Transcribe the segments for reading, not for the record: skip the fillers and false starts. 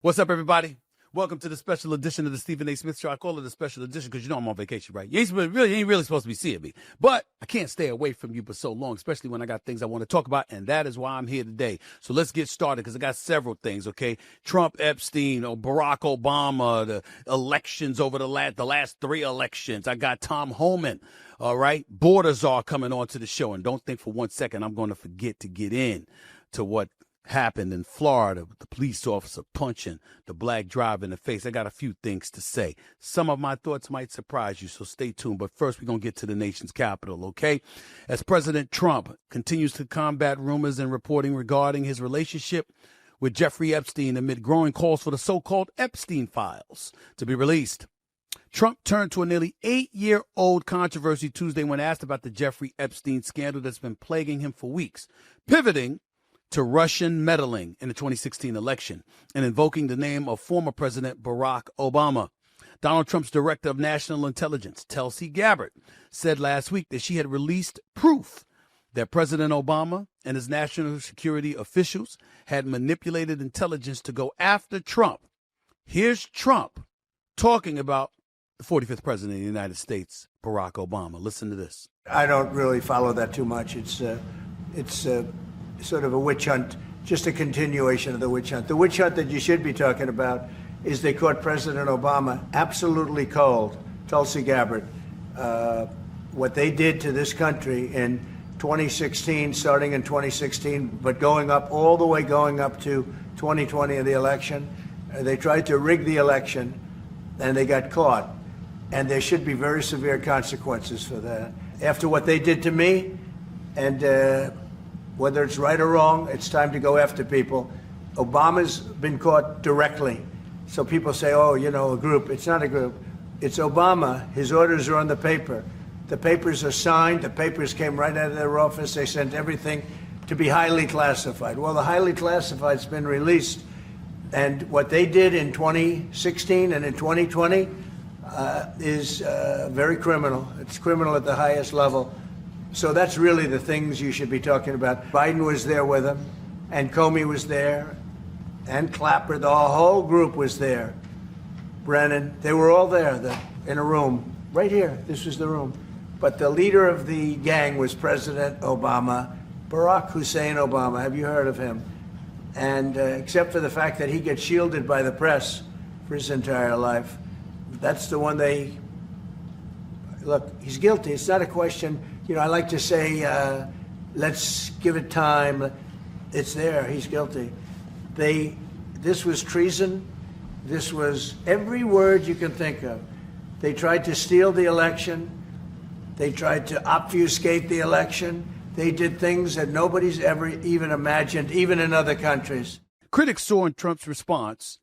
What's up, everybody? Welcome to the special edition of the Stephen A. Smith Show. I call it a special edition because you know I'm on vacation, right? You ain't really supposed to be seeing me. But I can't stay away from you for so long, especially when I got things I want to talk about, and that is why I'm here today. So let's get started because I got several things, okay? Trump, Epstein, or Barack Obama, the elections over the last three elections. I got Tom Homan, all right? Border Czar coming on to the show. And don't think for 1 second I'm going to forget to get in to what happened in Florida with the police officer punching the black driver in the face. I got a few things to say. Some of my thoughts might surprise you, so stay tuned. But first, we're going to get to the nation's capital, okay? As President Trump continues to combat rumors and reporting regarding his relationship with Jeffrey Epstein amid growing calls for the so-called Epstein files to be released. Trump turned to a nearly 8-year-old controversy Tuesday when asked about the Jeffrey Epstein scandal that's been plaguing him for weeks, pivoting to Russian meddling in the 2016 election and invoking the name of former President Barack Obama. Donald Trump's director of national intelligence, Tulsi Gabbard, said last week that she had released proof that President Obama and his national security officials had manipulated intelligence to go after Trump. Here's Trump talking about the 45th president of the United States, Barack Obama. Listen to this. I don't really follow that too much. It's sort of a witch hunt, just a continuation of the witch hunt. The witch hunt that you should be talking about is they caught President Obama absolutely cold, Tulsi Gabbard. What they did to this country in 2016, starting in 2016, but going up to 2020 in the election. They tried to rig the election, and they got caught. And there should be very severe consequences for that. After what they did to me, and whether it's right or wrong, it's time to go after people. Obama's been caught directly. So people say, oh, you know, a group. It's not a group. It's Obama. His orders are on the paper. The papers are signed. The papers came right out of their office. They sent everything to be highly classified. Well, the highly classified's been released. And what they did in 2016 and in 2020 is very criminal. It's criminal at the highest level. So that's really the things you should be talking about. Biden was there with him, and Comey was there, and Clapper. The whole group was there. Brennan, they were all there in a room. Right here, this was the room. But the leader of the gang was President Obama, Barack Hussein Obama. Have you heard of him? And except for the fact that he gets shielded by the press for his entire life, that's the one they... Look, he's guilty. It's not a question... You know, I like to say, let's give it time. It's there. He's guilty. This was treason. This was every word you can think of. They tried to steal the election. They tried to obfuscate the election. They did things that nobody's ever even imagined, even in other countries. Critics saw in Trump's response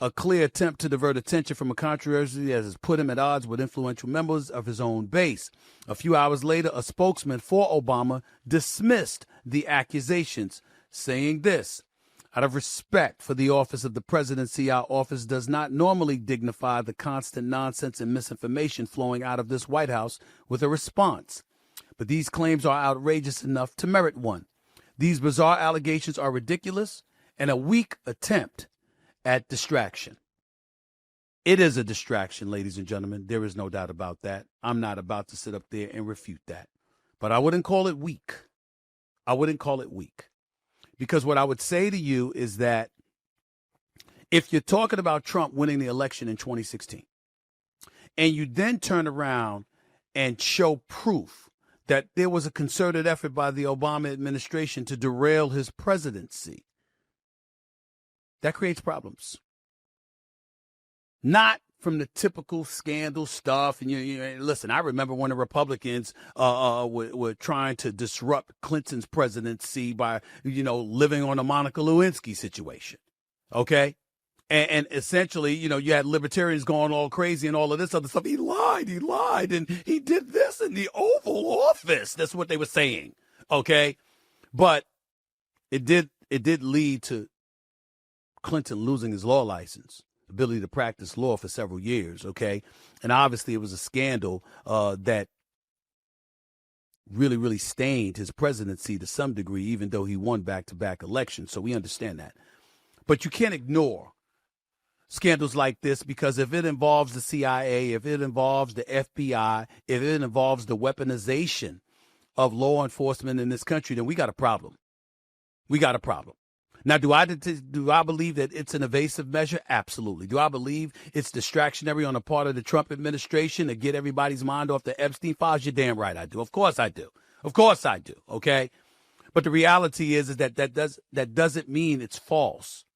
a clear attempt to divert attention from a controversy that has put him at odds with influential members of his own base. A few hours later, a spokesman for Obama dismissed the accusations, saying this: out of respect for the office of the presidency, our office does not normally dignify the constant nonsense and misinformation flowing out of this White House with a response. But these claims are outrageous enough to merit one. These bizarre allegations are ridiculous and a weak attempt at distraction. It is a distraction, ladies and gentlemen. There is no doubt about that. I'm not about to sit up there and refute that. But I wouldn't call it weak. I wouldn't call it weak. Because what I would say to you is that if you're talking about Trump winning the election in 2016, and you then turn around and show proof that there was a concerted effort by the Obama administration to derail his presidency, that creates problems. Not from the typical scandal stuff. And listen, I remember when the Republicans were trying to disrupt Clinton's presidency by, living on a Monica Lewinsky situation. Okay. And essentially, you had libertarians going all crazy and all of this other stuff. He lied, and he did this in the Oval Office. That's what they were saying. Okay. But it did lead to Clinton losing his law license, ability to practice law for several years, okay? And obviously it was a scandal that really, really stained his presidency to some degree, even though he won back-to-back elections. So we understand that. But you can't ignore scandals like this, because if it involves the CIA, if it involves the FBI, if it involves the weaponization of law enforcement in this country, then we got a problem. We got a problem. Now, do I believe that it's an evasive measure? Absolutely. Do I believe it's distractionary on the part of the Trump administration to get everybody's mind off the Epstein files? You're damn right I do. Of course I do. Of course I do. Okay. But the reality is that that doesn't mean it's false.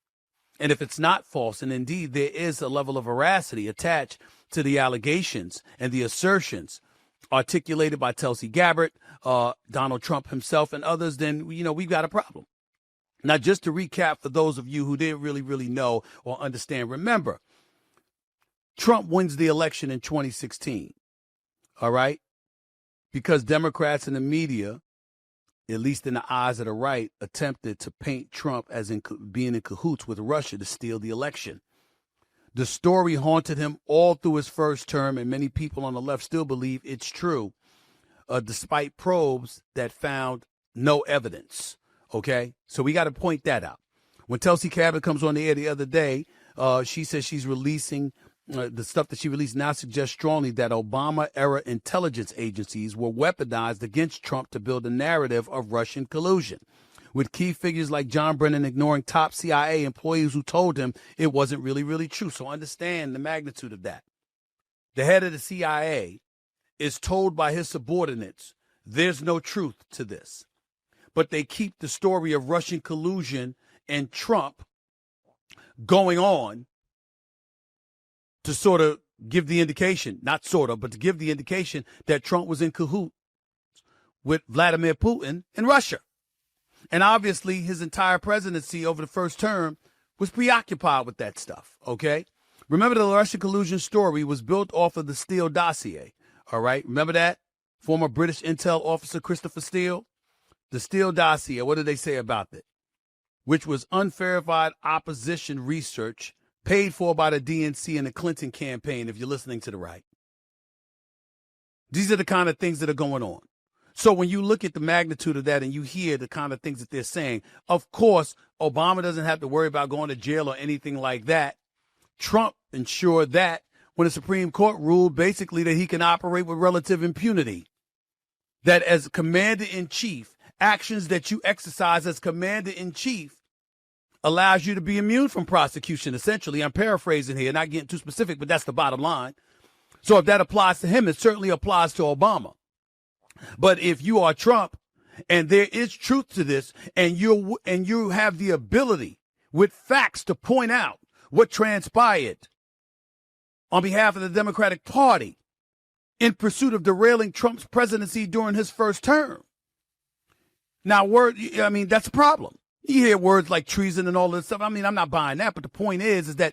And if it's not false, and indeed there is a level of veracity attached to the allegations and the assertions articulated by Tulsi Gabbard, Donald Trump himself, and others, then, we've got a problem. Now, just to recap for those of you who didn't really know or understand, remember, Trump wins the election in 2016, all right? Because Democrats and the media, at least in the eyes of the right, attempted to paint Trump as being in cahoots with Russia to steal the election. The story haunted him all through his first term, and many people on the left still believe it's true, despite probes that found no evidence. Okay, so we got to point that out. When Tulsi Gabbard comes on the air the other day, she says she's releasing the stuff that she released now suggests strongly that Obama-era intelligence agencies were weaponized against Trump to build a narrative of Russian collusion, with key figures like John Brennan ignoring top CIA employees who told him it wasn't really true. So understand the magnitude of that. The head of the CIA is told by his subordinates, there's no truth to this. But they keep the story of Russian collusion and Trump going on to sort of give the indication, not sort of, but to give the indication that Trump was in cahoots with Vladimir Putin in Russia. And obviously his entire presidency over the first term was preoccupied with that stuff, okay? Remember, the Russian collusion story was built off of the Steele dossier, all right? Remember that? Former British intel officer Christopher Steele? The Steele dossier, what did they say about it? Which was unverified opposition research paid for by the DNC and the Clinton campaign, if you're listening to the right. These are the kind of things that are going on. So when you look at the magnitude of that and you hear the kind of things that they're saying, of course, Obama doesn't have to worry about going to jail or anything like that. Trump ensured that when the Supreme Court ruled basically that he can operate with relative impunity, that as commander-in-chief, actions that you exercise as commander-in-chief allows you to be immune from prosecution, essentially. I'm paraphrasing here, not getting too specific, but that's the bottom line. So if that applies to him, it certainly applies to Obama. But if you are Trump and there is truth to this, and you have the ability with facts to point out what transpired on behalf of the Democratic Party in pursuit of derailing Trump's presidency during his first term, now, that's a problem. You hear words like treason and all this stuff. I'm not buying that. But the point is that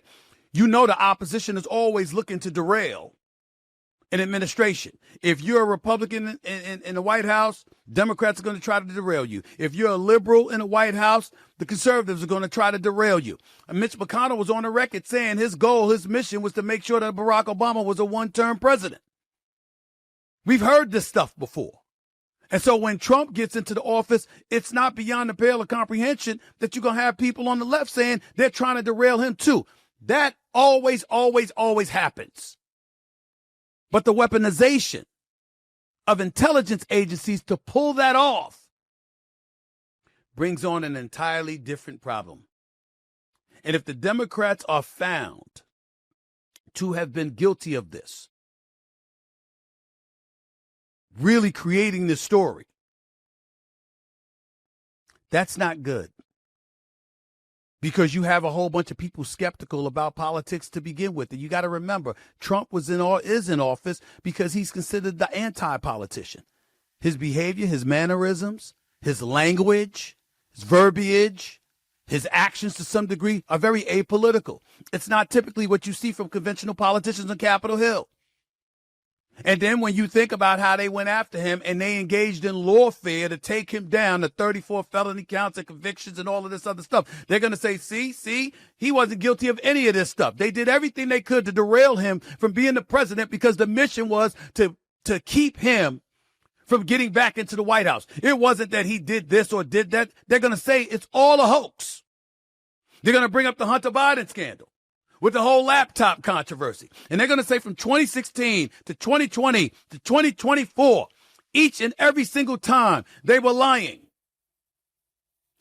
the opposition is always looking to derail an administration. If you're a Republican in the White House, Democrats are going to try to derail you. If you're a liberal in the White House, the conservatives are going to try to derail you. And Mitch McConnell was on the record saying his goal, his mission was to make sure that Barack Obama was a one-term president. We've heard this stuff before. And so when Trump gets into the office, it's not beyond the pale of comprehension that you're going to have people on the left saying they're trying to derail him too. That always happens. But the weaponization of intelligence agencies to pull that off brings on an entirely different problem. And if the Democrats are found to have been guilty of this, really creating this story, that's not good. Because you have a whole bunch of people skeptical about politics to begin with. And you got to remember, Trump is in office because he's considered the anti-politician. His behavior, his mannerisms, his language, his verbiage, his actions to some degree are very apolitical. It's not typically what you see from conventional politicians on Capitol Hill. And then when you think about how they went after him and they engaged in lawfare to take him down, the 34 felony counts and convictions and all of this other stuff, they're going to say, see, he wasn't guilty of any of this stuff. They did everything they could to derail him from being the president because the mission was to keep him from getting back into the White House. It wasn't that he did this or did that. They're going to say it's all a hoax. They're going to bring up the Hunter Biden scandal. with the whole laptop controversy. And they're going to say from 2016 to 2020 to 2024, each and every single time they were lying.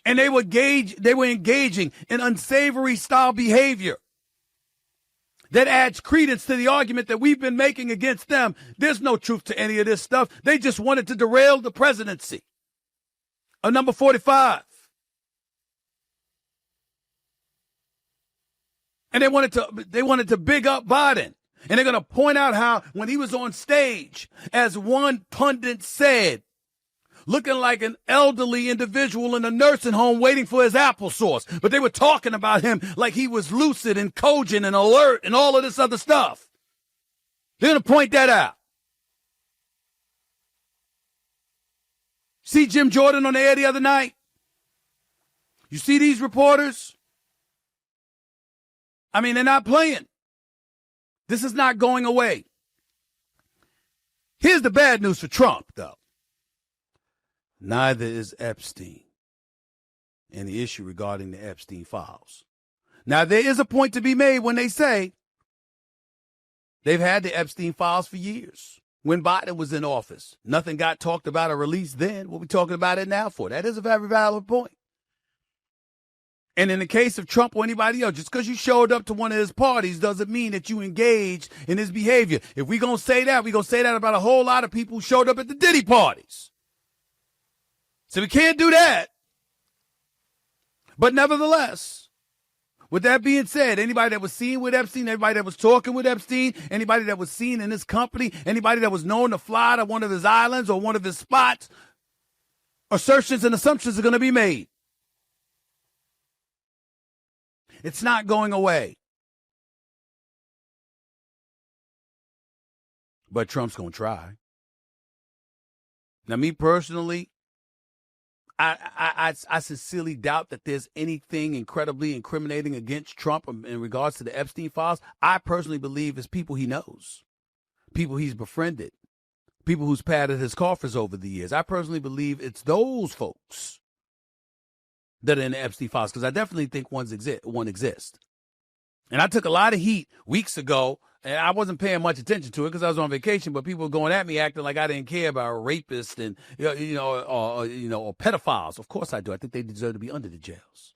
And they were engaging in unsavory style behavior that adds credence to the argument that we've been making against them. There's no truth to any of this stuff. They just wanted to derail the presidency of number 45. And they wanted to big up Biden. And they're going to point out how when he was on stage, as one pundit said, looking like an elderly individual in a nursing home waiting for his applesauce. But they were talking about him like he was lucid and cogent and alert and all of this other stuff. They're going to point that out. See Jim Jordan on the air the other night? You see these reporters? I mean, they're not playing. This is not going away. Here's the bad news for Trump, though. Neither is Epstein and the issue regarding the Epstein files. Now, there is a point to be made when they say they've had the Epstein files for years. When Biden was in office, nothing got talked about or released then. What are we talking about it now for? That is a very valid point. And in the case of Trump or anybody else, just because you showed up to one of his parties doesn't mean that you engaged in his behavior. If we're going to say that, we're going to say that about a whole lot of people who showed up at the Diddy parties. So we can't do that. But nevertheless, with that being said, anybody that was seen with Epstein, everybody that was talking with Epstein, anybody that was seen in his company, anybody that was known to fly to one of his islands or one of his spots, assertions and assumptions are going to be made. It's not going away. But Trump's going to try. Now, me personally, I sincerely doubt that there's anything incredibly incriminating against Trump in regards to the Epstein files. I personally believe it's people he knows, people he's befriended, people who's padded his coffers over the years. I personally believe it's those folks that are in the Epstein files, because I definitely think one exists. And I took a lot of heat weeks ago, and I wasn't paying much attention to it because I was on vacation, but people were going at me acting like I didn't care about rapists and, or pedophiles. Of course I do. I think they deserve to be under the jails.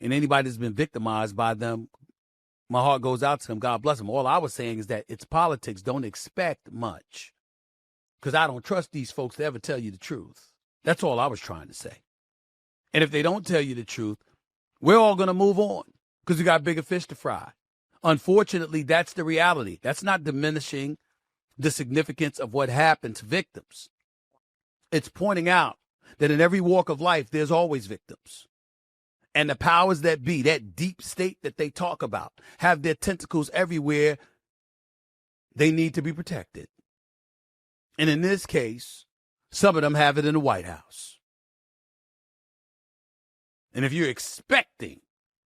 And anybody that's been victimized by them, my heart goes out to them. God bless them. All I was saying is that it's politics. Don't expect much, because I don't trust these folks to ever tell you the truth. That's all I was trying to say. And if they don't tell you the truth, we're all going to move on because we got bigger fish to fry. Unfortunately, that's the reality. That's not diminishing the significance of what happened to victims. It's pointing out that in every walk of life, there's always victims. And the powers that be, that deep state that they talk about, have their tentacles everywhere. They need to be protected. And in this case, some of them have it in the White House. And if you're expecting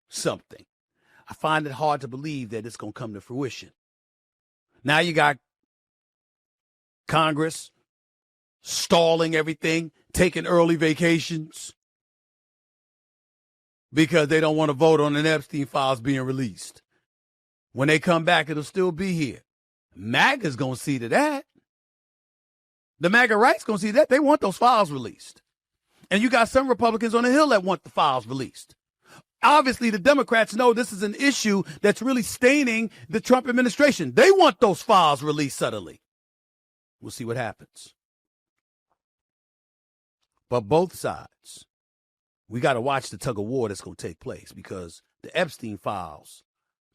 something, I find it hard to believe that it's going to come to fruition. Now you got Congress stalling everything, taking early vacations because they don't want to vote on an Epstein files being released. When they come back, it'll still be here. MAGA's going to see to that. The MAGA right's going to see that. They want those files released. And you got some Republicans on the Hill that want the files released. Obviously, the Democrats know this is an issue that's really staining the Trump administration. They want those files released suddenly. We'll see what happens. But both sides, we got to watch the tug of war that's going to take place, because the Epstein files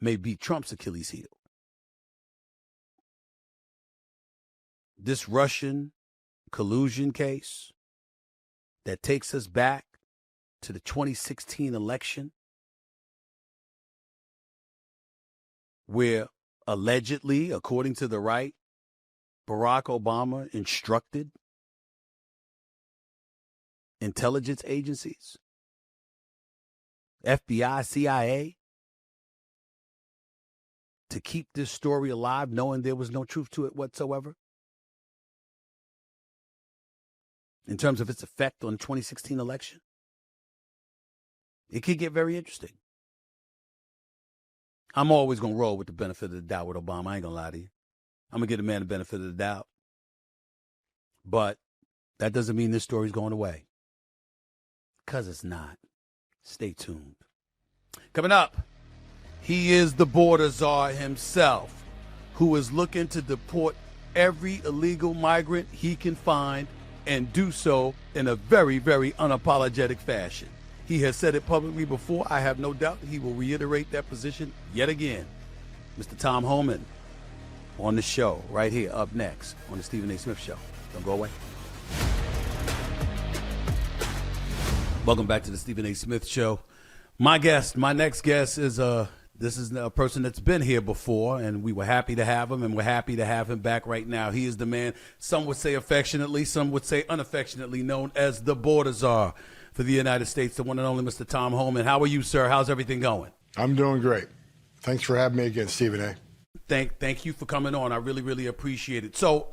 may be Trump's Achilles heel. This Russian collusion case that takes us back to the 2016 election, where allegedly, according to the right, Barack Obama instructed intelligence agencies, FBI, CIA, to keep this story alive, knowing there was no truth to it whatsoever, in terms of its effect on the 2016 election. It could get very interesting. I'm always going to roll with the benefit of the doubt with Obama. I ain't going to lie to you. I'm going to give the man the benefit of the doubt. But that doesn't mean this story's going away. Because it's not. Stay tuned. Coming up, he is the border czar himself, who is looking to deport every illegal migrant he can find and do so in a very, very unapologetic fashion. He has said it publicly before. I have no doubt he will reiterate that position yet again. Mr. Tom Homan on the show right here up next on the Stephen A. Smith Show. Don't go away. Welcome back to the Stephen A. Smith Show. My next guest is this is a person that's been here before, and we were happy to have him, and we're happy to have him back right now. He is the man, some would say affectionately, some would say unaffectionately known as the border czar for the United States, the one and only Mr. Tom Homan. How are you, sir? How's everything going? I'm doing great. Thanks for having me again, Stephen A. Thank you for coming on. I really, really appreciate it. So,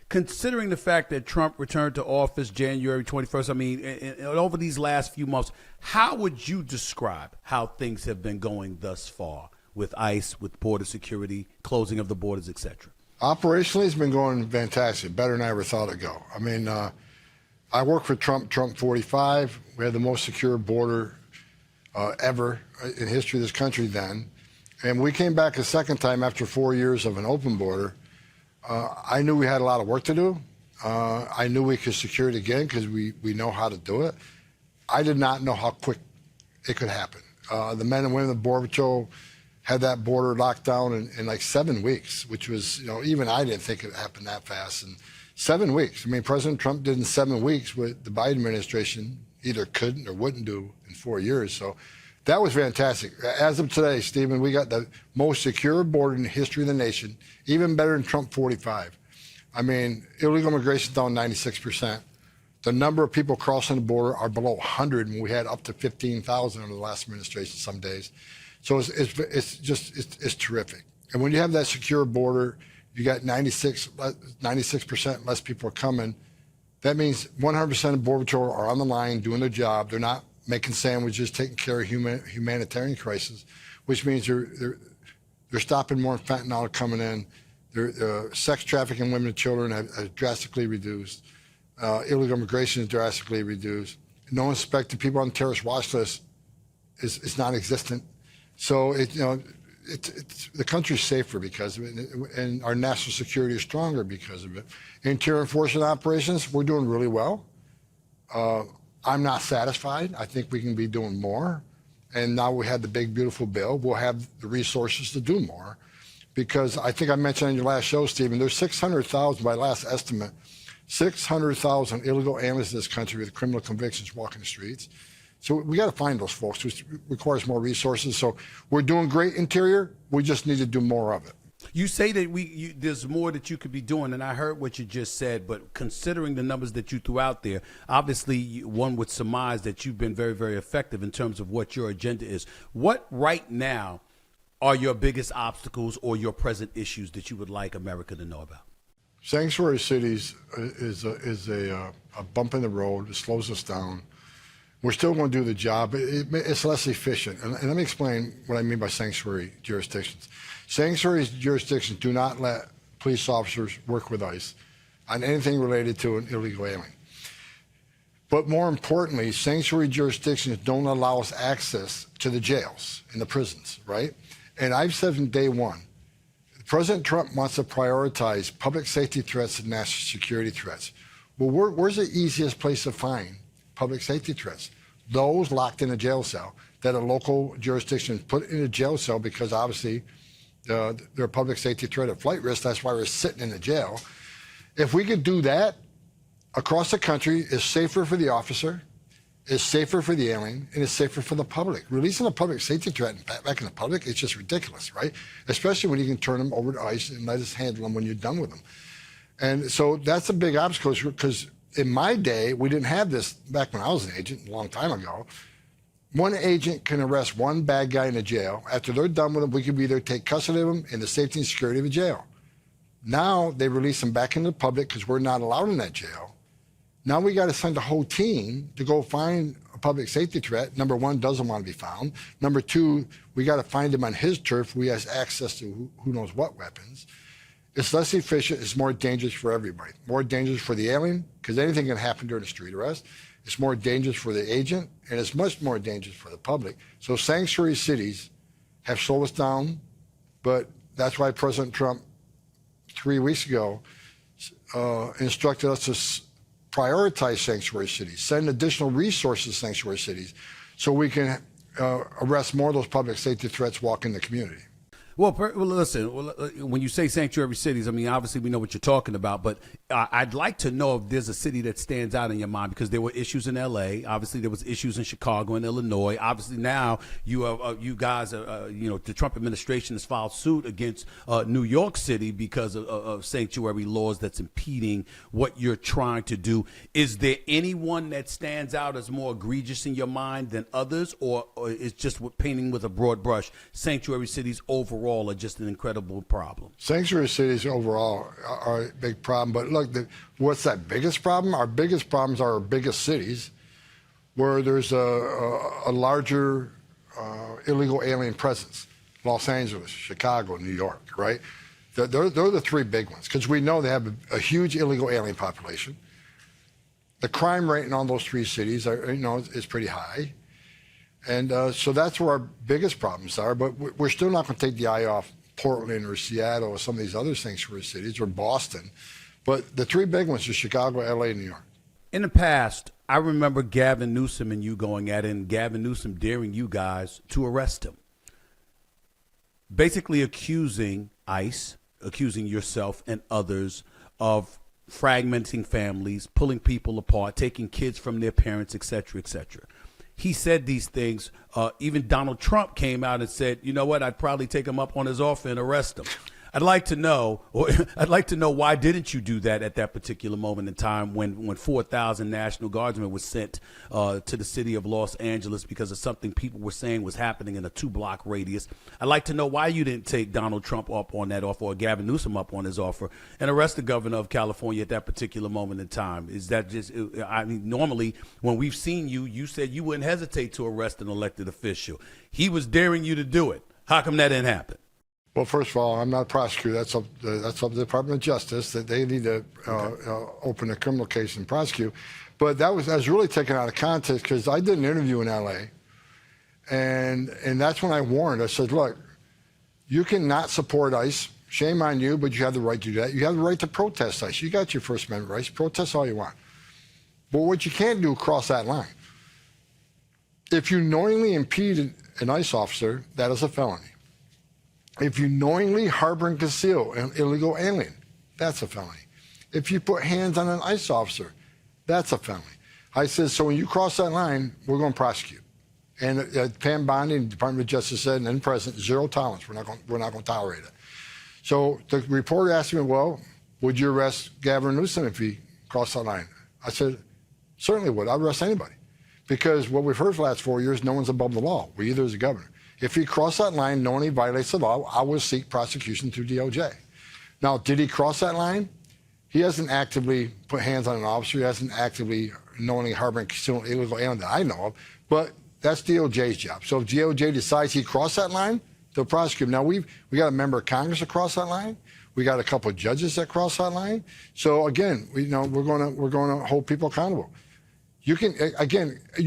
considering the fact that Trump returned to office January 21st, I mean, over these last few months, how would you describe how things have been going thus far with ICE, with border security, closing of the borders, et cetera? Operationally, it's been going fantastic, better than I ever thought it'd go. I mean, I worked for Trump 45. We had the most secure border ever in history of this country then. And we came back a second time after 4 years of an open border. I knew we had a lot of work to do. I knew we could secure it again because we know how to do it. I did not know how quick it could happen. The men and women of the Border Patrol had that border locked down in like 7 weeks, which was, even I didn't think it happened that fast. And 7 weeks. I mean, President Trump did in 7 weeks what the Biden administration either couldn't or wouldn't do in 4 years. So that was fantastic. As of today, Stephen, we got the most secure border in the history of the nation, even better than Trump 45. I mean, illegal immigration down 96%. The number of people crossing the border are below 100, and we had up to 15,000 under the last administration some days. So it's terrific. And when you have that secure border, you got 96% less people are coming. That means 100% of Border Patrol are on the line doing their job. They're not making sandwiches, taking care of humanitarian crisis, which means they're stopping more fentanyl coming in. Sex trafficking women and children have drastically reduced. Illegal immigration is drastically reduced. No inspected people on the terrorist watch list is non-existent. So the country's safer because of it, and our national security is stronger because of it. Interior enforcement operations, we're doing really well. I'm not satisfied. I think we can be doing more. And now we have the big, beautiful bill. We'll have the resources to do more. Because I think I mentioned on your last show, Stephen, there's 600,000, by last estimate, 600,000 illegal aliens in this country with criminal convictions walking the streets. So we got to find those folks, which requires more resources. So we're doing great interior. We just need to do more of it. You say that there's more that you could be doing, and I heard what you just said, but considering the numbers that you threw out there, obviously one would surmise that you've been very, very effective in terms of what your agenda is. What right now are your biggest obstacles or your present issues that you would like America to know about? Sanctuary cities is a bump in the road. It slows us down. We're still going to do the job. It's less efficient. And let me explain what I mean by sanctuary jurisdictions. Sanctuary jurisdictions do not let police officers work with ICE on anything related to an illegal alien. But more importantly, sanctuary jurisdictions don't allow us access to the jails and the prisons, right? And I've said from day one, President Trump wants to prioritize public safety threats and national security threats. Well, where's the easiest place to find public safety threats? Those locked in a jail cell that a local jurisdiction put in a jail cell because obviously they're a public safety threat at flight risk. That's why we're sitting in the jail. If we could do that across the country, it's safer for the officer, it's safer for the alien, and it's safer for the public. Releasing a public safety threat back in the public, it's just ridiculous, right? Especially when you can turn them over to ICE and let us handle them when you're done with them. And so that's a big obstacle because in my day, we didn't have this back when I was an agent a long time ago. One agent can arrest one bad guy in a jail. After they're done with him, we can either take custody of him in the safety and security of a jail. Now they release him back into the public because we're not allowed in that jail. Now we got to send a whole team to go find a public safety threat, number one, doesn't want to be found. Number two, we got to find him on his turf who has access to who knows what weapons. It's less efficient. It's more dangerous for everybody. More dangerous for the alien, because anything can happen during a street arrest. It's more dangerous for the agent, and it's much more dangerous for the public. So sanctuary cities have slowed us down, but that's why President Trump 3 weeks ago instructed us to prioritize sanctuary cities, send additional resources to sanctuary cities so we can arrest more of those public safety threats walking the community. Well, listen, when you say sanctuary cities, I mean, obviously we know what you're talking about, but I'd like to know if there's a city that stands out in your mind, because there were issues in L.A. Obviously, there was issues in Chicago and Illinois. Obviously, now you guys, the Trump administration has filed suit against New York City because of sanctuary laws that's impeding what you're trying to do. Is there anyone that stands out as more egregious in your mind than others, or is just painting with a broad brush, sanctuary cities overall are just an incredible problem? Sanctuary cities overall are a big problem, but look, what's that biggest problem? Our biggest problems are our biggest cities, where there's a larger illegal alien presence. Los Angeles, Chicago, New York, right? They're the three big ones, because we know they have a huge illegal alien population. The crime rate in all those three cities is pretty high. And so that's where our biggest problems are, but we're still not going to take the eye off Portland or Seattle or some of these other sanctuary cities, or Boston. But the three big ones are Chicago, LA, and New York. In the past, I remember Gavin Newsom and you going at it, and Gavin Newsom daring you guys to arrest him. Basically accusing ICE, accusing yourself and others of fragmenting families, pulling people apart, taking kids from their parents, et cetera, et cetera. He said these things. Even Donald Trump came out and said, you know what, I'd probably take him up on his offer and arrest him. I'd like to know why didn't you do that at that particular moment in time when 4,000 National Guardsmen were sent to the city of Los Angeles because of something people were saying was happening in a 2-block radius. I'd like to know why you didn't take Donald Trump up on that offer, or Gavin Newsom up on his offer, and arrest the governor of California at that particular moment in time. Is that just, I mean, normally when we've seen you, you said you wouldn't hesitate to arrest an elected official. He was daring you to do it. How come that didn't happen? Well, first of all, I'm not a prosecutor. That's up to the Department of Justice, that they need to open a criminal case and prosecute. But I was really taken out of context, because I did an interview in L.A., and that's when I warned. I said, look, you cannot support ICE. Shame on you, but you have the right to do that. You have the right to protest ICE. You got your First Amendment rights. Protest all you want. But what you can't do is cross that line. If you knowingly impede an ICE officer, that is a felony. If you knowingly harbor and conceal an illegal alien, that's a felony. If you put hands on an ICE officer, that's a felony. I said, so when you cross that line, we're going to prosecute. And Pam Bondi, the Department of Justice said, and then President, zero tolerance. We're not going to tolerate it. So the reporter asked me, well, would you arrest Gavin Newsom if he crossed that line? I said, certainly would. I'd arrest anybody. Because what we've heard for the last 4 years, no one's above the law. We either is the governor. If he crossed that line knowing he violates the law, I will seek prosecution through DOJ. Now, did he cross that line? He hasn't actively put hands on an officer. He hasn't actively knowingly harboring concealing illegal alien that I know of. But that's DOJ's job. So if DOJ decides he crossed that line, they'll prosecute him. Now, we got a member of Congress that crossed that line. We got a couple of judges that crossed that line. So again, we're going to hold people accountable. You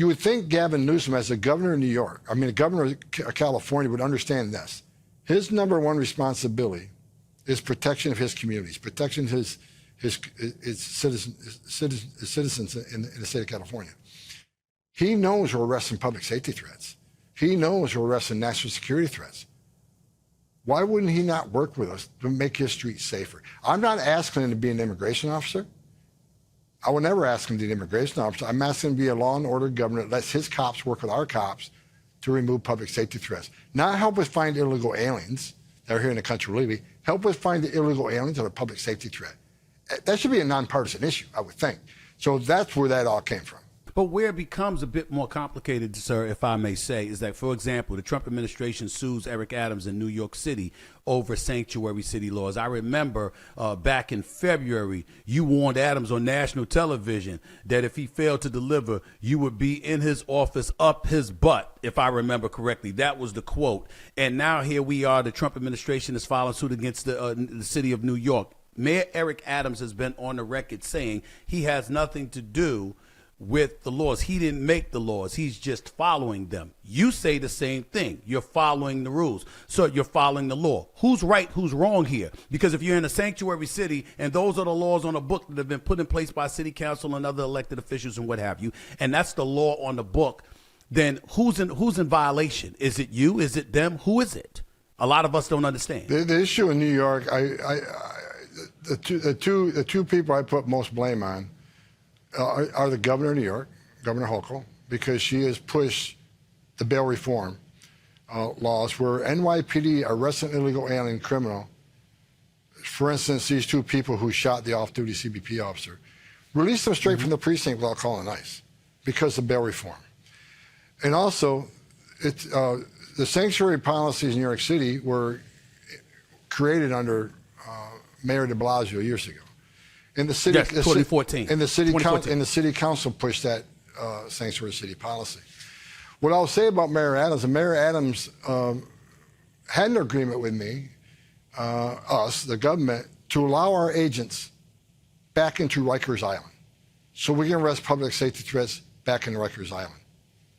would think Gavin Newsom, as the governor of New York, the governor of California, would understand this. His number one responsibility is protection of his communities, protection of his citizens in the state of California. He knows we're arresting public safety threats. He knows we're arresting national security threats. Why wouldn't he not work with us to make his streets safer? I'm not asking him to be an immigration officer. I would never ask him to be an immigration officer. I'm asking him to be a law and order governor that lets his cops work with our cops to remove public safety threats. Not help us find illegal aliens that are here in the country illegally. Help us find the illegal aliens that are a public safety threat. That should be a nonpartisan issue, I would think. So that's where that all came from. But where it becomes a bit more complicated, sir, if I may say, is that, for example, the Trump administration sues Eric Adams in New York City over sanctuary city laws. I remember back in February, you warned Adams on national television that if he failed to deliver, you would be in his office up his butt, if I remember correctly. That was the quote. And now here we are, the Trump administration is filing suit against the city of New York. Mayor Eric Adams has been on the record saying he has nothing to do with the laws. He didn't make the laws. He's just following them. You say the same thing. You're following the rules. So you're following the law. Who's right? Who's wrong here? Because if you're in a sanctuary city and those are the laws on the book that have been put in place by city council and other elected officials and what have you, and that's the law on the book, then who's in violation? Is it you? Is it them? Who is it? A lot of us don't understand. The issue in New York, the two people I put most blame on are the governor of New York, Governor Hochul, because she has pushed the bail reform laws where NYPD arrests an illegal alien criminal. For instance, these two people who shot the off-duty CBP officer, release them straight from the precinct without calling ICE because of bail reform. And also, the sanctuary policies in New York City were created under Mayor de Blasio years ago. In the city, yes, 2014. And the city council pushed that sanctuary city policy. What I'll say about Mayor Adams had an agreement with me, us, the government, to allow our agents back into Rikers Island, so we can arrest public safety threats back in Rikers Island.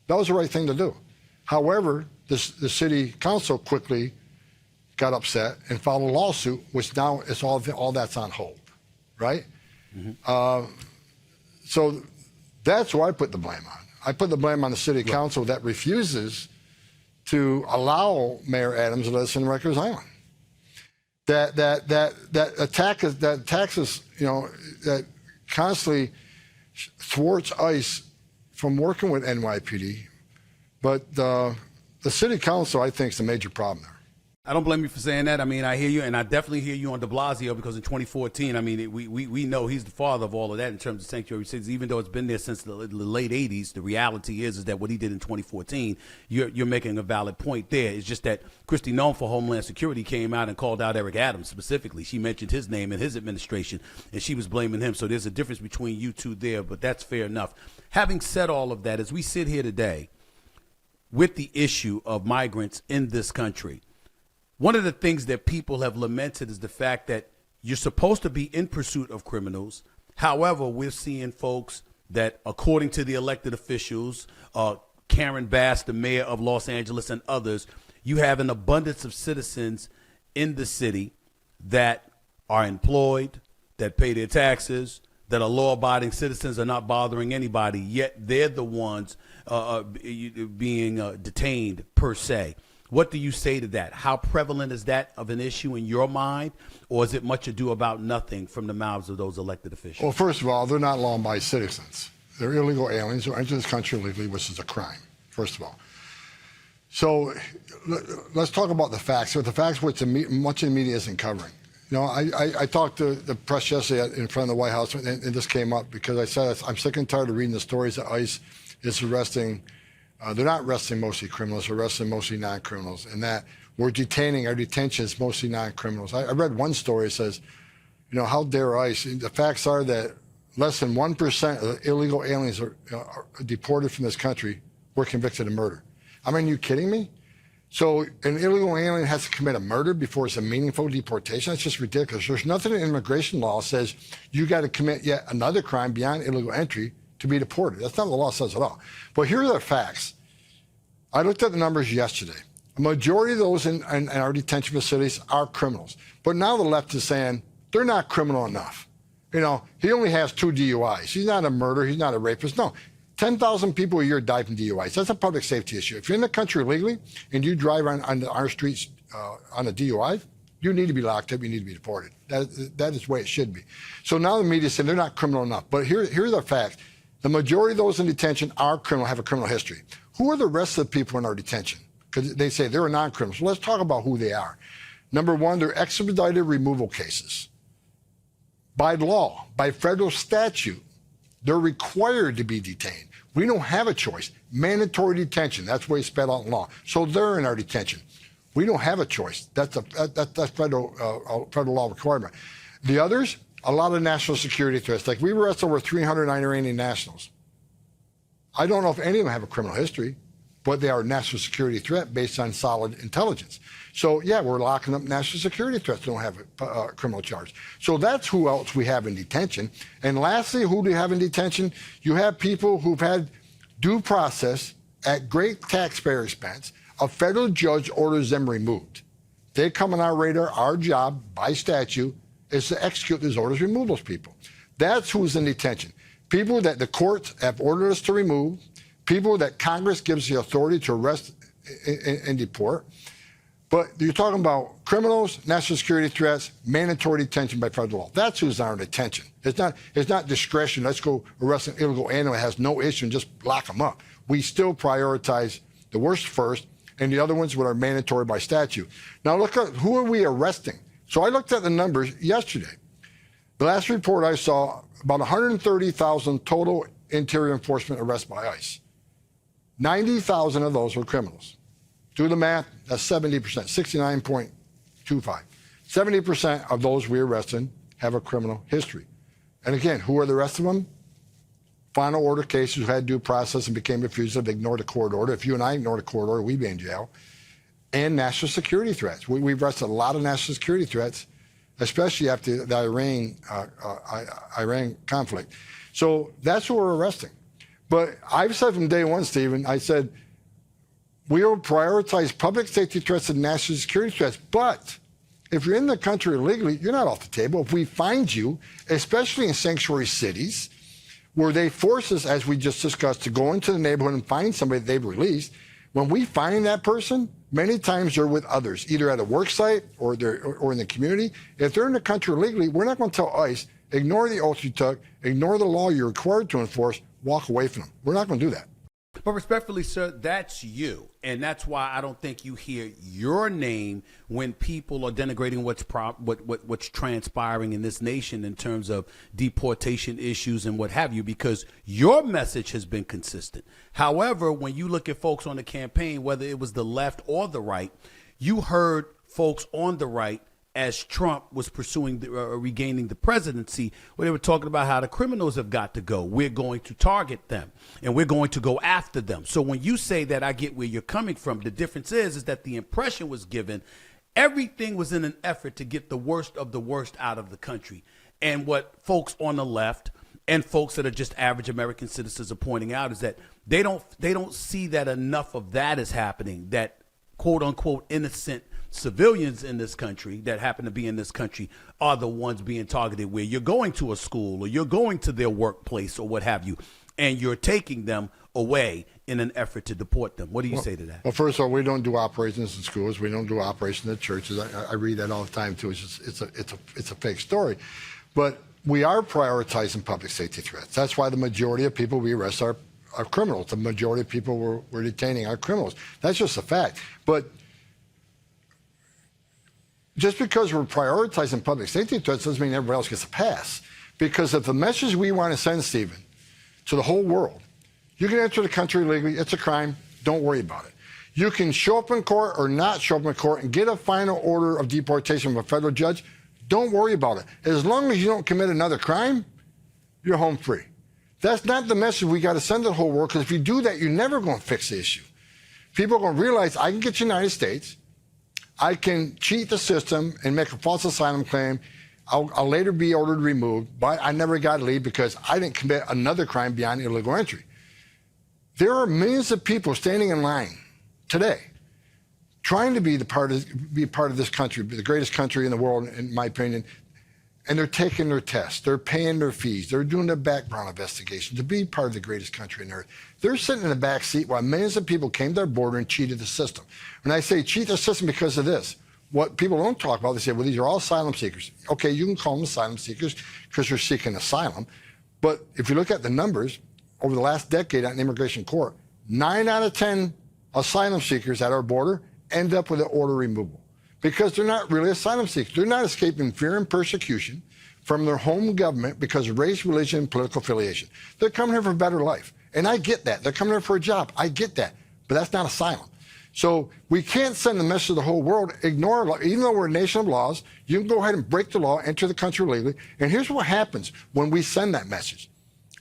That was the right thing to do. However, the city council quickly got upset and filed a lawsuit, which now is all that's on hold. Right? Mm-hmm. So that's where I put the blame on. I put the blame on the city council that refuses to allow Mayor Adams to let us in Rikers Island. That taxes, that constantly thwarts ICE from working with NYPD. But the city council, I think, is the major problem there. I don't blame you for saying that. I mean, I hear you, and I definitely hear you on de Blasio because in 2014, I mean, we know he's the father of all of that in terms of sanctuary cities. Even though it's been there since the late 80s, the reality is that what he did in 2014, you're making a valid point there. It's just that Kristi Noem for Homeland Security came out and called out Eric Adams specifically. She mentioned his name and his administration, and she was blaming him. So there's a difference between you two there, but that's fair enough. Having said all of that, as we sit here today with the issue of migrants in this country, one of the things that people have lamented is the fact that you're supposed to be in pursuit of criminals. However, we're seeing folks that, according to the elected officials, Karen Bass, the mayor of Los Angeles, and others, you have an abundance of citizens in the city that are employed, that pay their taxes, that are law-abiding citizens, are not bothering anybody, yet they're the ones being detained per se. What do you say to that? How prevalent is that of an issue in your mind, or is it much ado about nothing from the mouths of those elected officials? Well, first of all, they're not law-abiding citizens. They're illegal aliens who enter this country illegally, which is a crime, first of all. So let's talk about the facts. So the facts which much of the media isn't covering. I talked to the press yesterday in front of the White House, and this came up because I said I'm sick and tired of reading the stories that ICE is arresting. They're not arresting mostly criminals, they're arresting mostly non-criminals, and that we're detaining, our detention is mostly non-criminals. I read one story that says, how dare ICE? The facts are that less than 1% of the illegal aliens are deported from this country were convicted of murder. I mean, are you kidding me? So an illegal alien has to commit a murder before it's a meaningful deportation? That's just ridiculous. There's nothing in immigration law that says you got to commit yet another crime beyond illegal entry to be deported. That's not what the law says at all. But here are the facts. I looked at the numbers yesterday. A majority of those in our detention facilities are criminals. But now the left is saying they're not criminal enough. He only has 2 DUIs. He's not a murderer. He's not a rapist. No. 10,000 people a year die from DUIs. That's a public safety issue. If you're in the country illegally and you drive on our streets on a DUI, you need to be locked up. You need to be deported. That is the way it should be. So now the media is saying they're not criminal enough. But here's the facts. The majority of those in detention are criminal, have a criminal history. Who are the rest of the people in our detention? Because they say they're non-criminals. So let's talk about who they are. Number one, they're expedited removal cases. By law, by federal statute, they're required to be detained. We don't have a choice. Mandatory detention, that's the way it's spelled out in law. So they're in our detention. We don't have a choice. That's federal law requirement. The others, a lot of national security threats. Like we arrested over 300 Iranian nationals. I don't know if any of them have a criminal history, but they are a national security threat based on solid intelligence. So yeah, we're locking up national security threats that don't have a criminal charge. So that's who else we have in detention. And lastly, who do you have in detention? You have people who've had due process at great taxpayer expense. A federal judge orders them removed. They come on our radar. Our job by statute is to execute these orders, remove those people. That's who's in detention. People that the courts have ordered us to remove, people that Congress gives the authority to arrest and deport. But you're talking about criminals, national security threats, mandatory detention by federal law. That's who's on detention. It's not discretion. Let's go arrest an illegal animal that has no issue and just lock them up. We still prioritize the worst first, and the other ones that are mandatory by statute. Now look at who are we arresting. So I looked at the numbers yesterday. The last report I saw, about 130,000 total interior enforcement arrests by ICE. 90,000 of those were criminals. Do the math, that's 70%, 69.25. 70% of those we arrested have a criminal history. And again, who are the rest of them? Final order cases who had due process and became a fugitive, ignored the court order. If you and I ignore the court order, we'd be in jail. And national security threats. We've arrested a lot of national security threats, especially after the Iran conflict. So that's who we're arresting. But I've said from day one, Stephen, I said, we will prioritize public safety threats and national security threats. But if you're in the country illegally, you're not off the table. If we find you, especially in sanctuary cities, where they force us, as we just discussed, to go into the neighborhood and find somebody that they've released, when we find that person, many times they're with others, either at a work site or in the community. If they're in the country illegally, we're not going to tell ICE, ignore the oath you took, ignore the law you're required to enforce, walk away from them. We're not going to do that. But respectfully, sir, that's you. And that's why I don't think you hear your name when people are denigrating what's transpiring in this nation in terms of deportation issues and what have you, because your message has been consistent. However, when you look at folks on the campaign, whether it was the left or the right, you heard folks on the right as Trump was pursuing regaining the presidency, where they were talking about how the criminals have got to go. We're going to target them and we're going to go after them. So when you say that, I get where you're coming from. The difference is that the impression was given, everything was in an effort to get the worst of the worst out of the country. And what folks on the left and folks that are just average American citizens are pointing out is that they don't see that enough of that is happening, that quote unquote innocent civilians in this country that happen to be in this country are the ones being targeted, where you're going to a school or you're going to their workplace or what have you, and you're taking them away in an effort to deport them. What do you say to that? Well, first of all, we don't do operations in schools. We don't do operations in churches. I read that all the time too. It's a fake story, but we are prioritizing public safety threats. That's why the majority of people we arrest are criminals. The majority of people we're detaining are criminals. That's just a fact. But just because we're prioritizing public safety threats doesn't mean everybody else gets a pass. Because if the message we want to send, Stephen, to the whole world, you can enter the country illegally, it's a crime, don't worry about it. You can show up in court or not show up in court and get a final order of deportation from a federal judge, don't worry about it. As long as you don't commit another crime, you're home free. That's not the message we got to send to the whole world, because if you do that, you're never going to fix the issue. People are going to realize I can get to the United States, I can cheat the system and make a false asylum claim. I'll later be ordered removed, but I never got to leave because I didn't commit another crime beyond illegal entry. There are millions of people standing in line today trying to be part of this country, the greatest country in the world, in my opinion, and they're taking their tests, they're paying their fees, they're doing their background investigation to be part of the greatest country on earth. They're sitting in the back seat while millions of people came to our border and cheated the system. When I say cheat the system because of this, what people don't talk about, they say, well, these are all asylum seekers. Okay, you can call them asylum seekers because they're seeking asylum. But if you look at the numbers, over the last decade on immigration court, 9 out of 10 asylum seekers at our border end up with an order removal, because they're not really asylum seekers. They're not escaping fear and persecution from their home government because of race, religion, and political affiliation. They're coming here for a better life. And I get that. They're coming here for a job. I get that. But that's not asylum. So we can't send the message to the whole world, ignore law. Even though we're a nation of laws, you can go ahead and break the law, enter the country legally. And here's what happens when we send that message.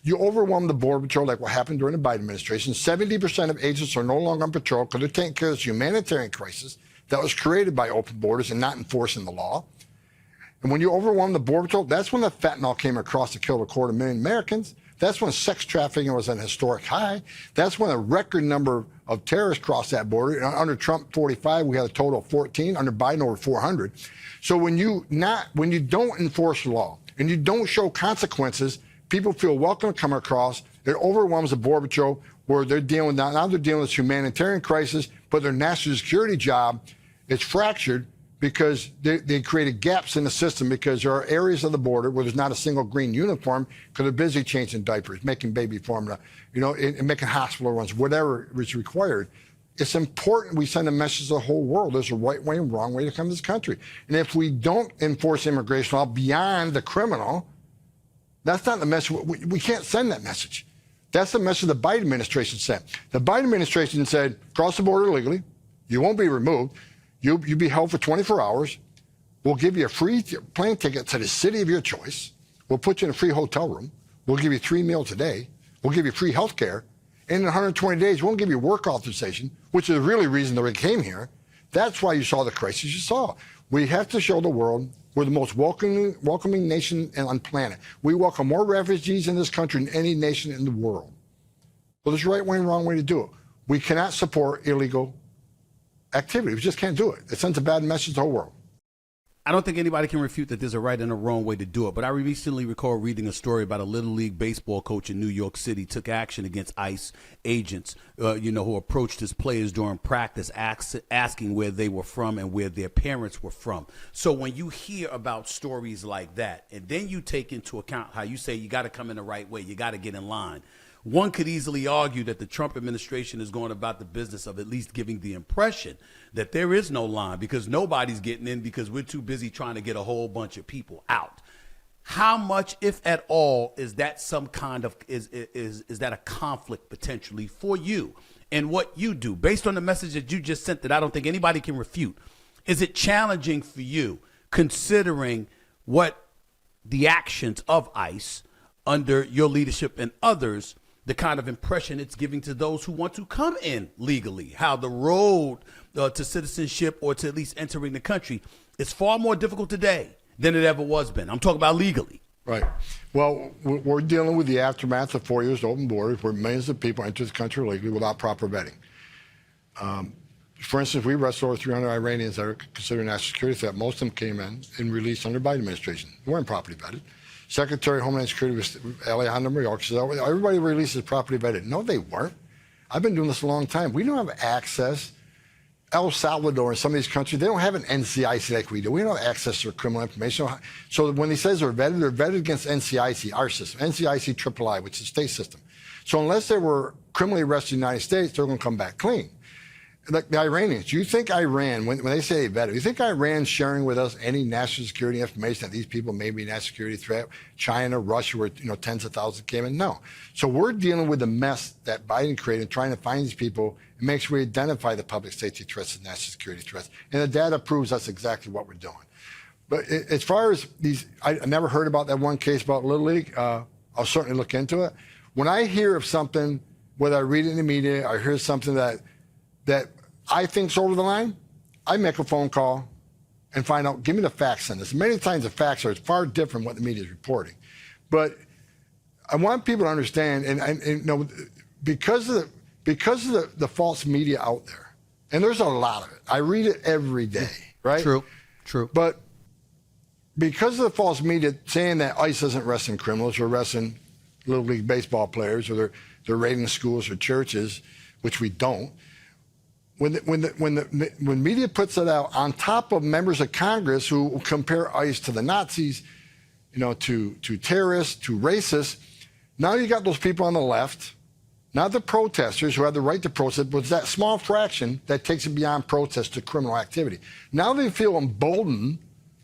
You overwhelm the Border Patrol like what happened during the Biden administration. 70% of agents are no longer on patrol because they're taking care of this humanitarian crisis that was created by open borders and not enforcing the law. And when you overwhelm the Border Patrol, that's when the fentanyl came across to kill 250,000 Americans. That's when sex trafficking was at an historic high. That's when a record number of terrorists crossed that border. Under Trump 45, we had a total of 14. Under Biden, over 400. So when you don't enforce the law and you don't show consequences, people feel welcome to come across. It overwhelms the Border Patrol, where they're dealing with now they're dealing with this humanitarian crisis, but their national security job is fractured because they created gaps in the system, because there are areas of the border where there's not a single green uniform because they're busy changing diapers, making baby formula, and making hospital runs, whatever is required. It's important we send a message to the whole world. There's a right way and wrong way to come to this country. And if we don't enforce immigration law beyond the criminal, that's not the message. We can't send that message. That's the message the Biden administration sent. The Biden administration said, cross the border illegally, you won't be removed. You'll be held for 24 hours. We'll give you a free plane ticket to the city of your choice. We'll put you in a free hotel room. We'll give you 3 meals a day. We'll give you free health care. And in 120 days, we won't give you work authorization, which is really the reason that we came here. That's why you saw the crisis you saw. We have to show the world we're the most welcoming nation on the planet. We welcome more refugees in this country than any nation in the world. Well, there's a right way and wrong way to do it. We cannot support illegal activity. We just can't do it. It sends a bad message to the whole world. I don't think anybody can refute that there's a right and a wrong way to do it. But I recently recall reading a story about a Little League baseball coach in New York City took action against ICE agents, who approached his players during practice, asking where they were from and where their parents were from. So when you hear about stories like that, and then you take into account how you say you got to come in the right way, you got to get in line, one could easily argue that the Trump administration is going about the business of at least giving the impression that there is no line because nobody's getting in because we're too busy trying to get a whole bunch of people out. How much, if at all, is that some kind of is that a conflict potentially for you and what you do based on the message that you just sent that I don't think anybody can refute? Is it challenging for you considering what the actions of ICE under your leadership and others, the kind of impression it's giving to those who want to come in legally, how the road to citizenship or to at least entering the country is far more difficult today than it ever was been. I'm talking about legally. Right. Well, we're dealing with the aftermath of 4 years of open borders where millions of people enter the country legally without proper vetting. For instance, we arrested over 300 Iranians that are considered national security threat. Most of them came in and released under Biden administration. They weren't properly vetted. Secretary of Homeland Security was Alejandro Mayorkas said, everybody releases properly vetted. No, they weren't. I've been doing this a long time. We don't have access. El Salvador and some of these countries, they don't have an NCIC like we do. We don't have access to criminal information. So when he says they're vetted against NCIC, our system, NCIC III, which is the state system. So unless they were criminally arrested in the United States, they're going to come back clean. Like the Iranians, you think Iran, when they say vetted, you think Iran's sharing with us any national security information that these people may be a national security threat? China, Russia, where tens of thousands came in? No. So we're dealing with the mess that Biden created, trying to find these people and make sure we identify the public safety threats and national security threats. And the data proves that's exactly what we're doing. But as far as these, I never heard about that one case about Little League. I'll certainly look into it. When I hear of something, whether I read it in the media, I hear something that I think's over the line, I make a phone call and find out, give me the facts on this. Many times the facts are far different from what the media is reporting. But I want people to understand, and because of the false media out there, and there's a lot of it. I read it every day, right? True. But because of the false media saying that ICE isn't arresting criminals or arresting Little League baseball players, or they're raiding schools or churches, which we don't. When media puts it out on top of members of Congress who compare ICE to the Nazis, to terrorists, to racists, now you got those people on the left, not the protesters who have the right to protest, but it's that small fraction that takes it beyond protest to criminal activity. Now they feel emboldened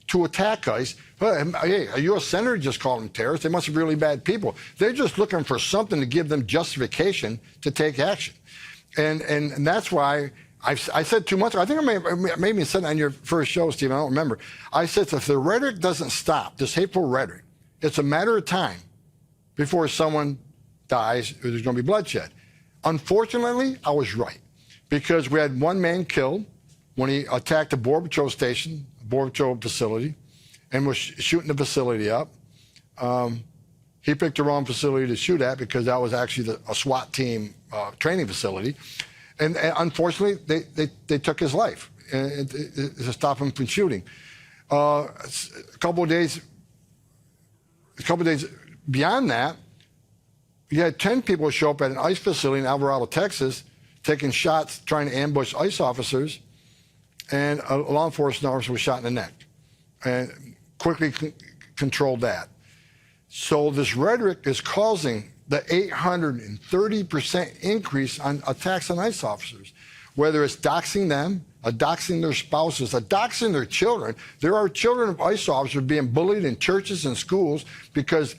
to attack ICE. But, hey, a U.S. senator just called them terrorists. They must be really bad people. They're just looking for something to give them justification to take action. And that's why I said 2 months ago, I think I may have said on your first show, Stephen, I don't remember. I said if the rhetoric doesn't stop, this hateful rhetoric, it's a matter of time before someone dies or there's going to be bloodshed. Unfortunately, I was right, because we had one man killed when he attacked a Border Patrol station, a Border Patrol facility, and was shooting the facility up. He picked the wrong facility to shoot at because that was actually a SWAT team training facility. And unfortunately, they took his life to stop him from shooting. A couple of days beyond that, you had 10 people show up at an ICE facility in Alvarado, Texas, taking shots, trying to ambush ICE officers, and a law enforcement officer was shot in the neck, and quickly controlled that. So this rhetoric is causing the 830% increase on attacks on ICE officers, whether it's doxing them, doxing their spouses, doxing their children. There are children of ICE officers being bullied in churches and schools because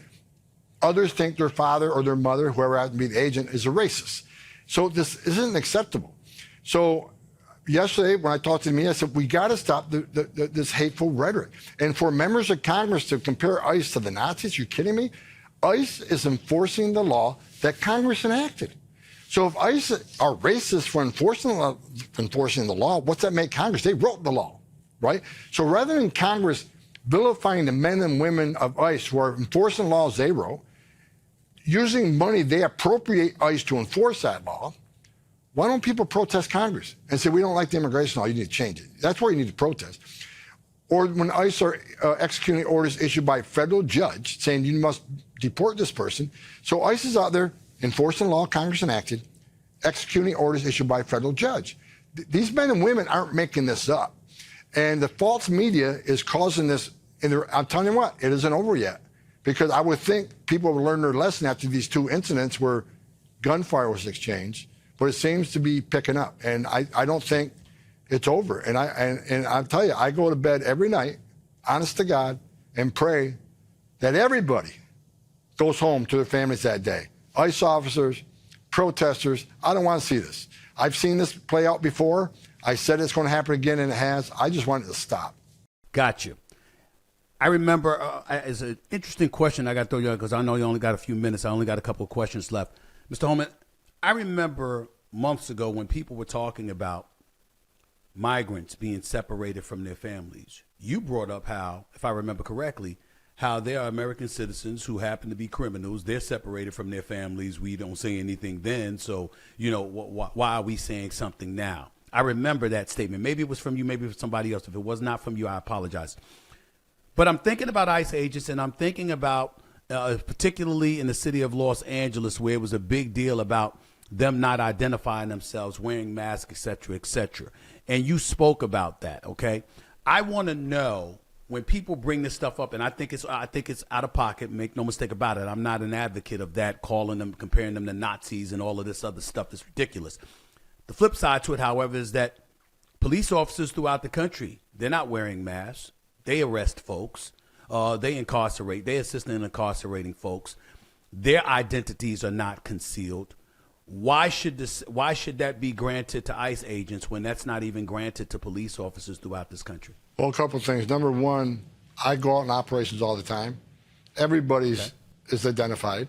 others think their father or their mother, whoever happens to be the agent, is a racist. So this isn't acceptable. So yesterday, when I talked to me, I said, we got to stop this hateful rhetoric. And for members of Congress to compare ICE to the Nazis, you're kidding me? ICE is enforcing the law that Congress enacted. So if ICE are racist for enforcing the law, what's that make Congress? They wrote the law, right? So rather than Congress vilifying the men and women of ICE who are enforcing laws they wrote, using money they appropriate ICE to enforce that law, why don't people protest Congress and say, we don't like the immigration law, you need to change it? That's where you need to protest. Or when ICE are executing orders issued by a federal judge saying you must deport this person. So ICE is out there enforcing the law Congress enacted, executing orders issued by a federal judge. These men and women aren't making this up. And the false media is causing this. And I'm telling you what, it isn't over yet. Because I would think people would learn their lesson after these two incidents where gunfire was exchanged. But it seems to be picking up. And I don't think it's over. And I'll tell you, I go to bed every night, honest to God, and pray that everybody goes home to their families that day. ICE officers, protesters, I don't want to see this. I've seen this play out before. I said it's going to happen again, and it has. I just want it to stop. Got you. I remember, it's an interesting question I got to throw you on because I know you only got a few minutes. I only got a couple of questions left. Mr. Homan, I remember months ago when people were talking about migrants being separated from their families. You brought up how, if I remember correctly, how there are American citizens who happen to be criminals. They're separated from their families. We don't say anything then. So, why are we saying something now? I remember that statement. Maybe it was from you, maybe it was somebody else. If it was not from you, I apologize. But I'm thinking about ICE agents, and I'm thinking about particularly in the city of Los Angeles, where it was a big deal about them not identifying themselves, wearing masks, et cetera, et cetera. And you spoke about that, okay? I want to know, when people bring this stuff up, and I think it's out of pocket, make no mistake about it. I'm not an advocate of that, calling them, comparing them to Nazis and all of this other stuff that's ridiculous. The flip side to it, however, is that police officers throughout the country, they're not wearing masks. They arrest folks. They incarcerate. They assist in incarcerating folks. Their identities are not concealed. Why should that be granted to ICE agents when that's not even granted to police officers throughout this country? Well, a couple of things. Number one, I go out in operations all the time. Everybody's is identified.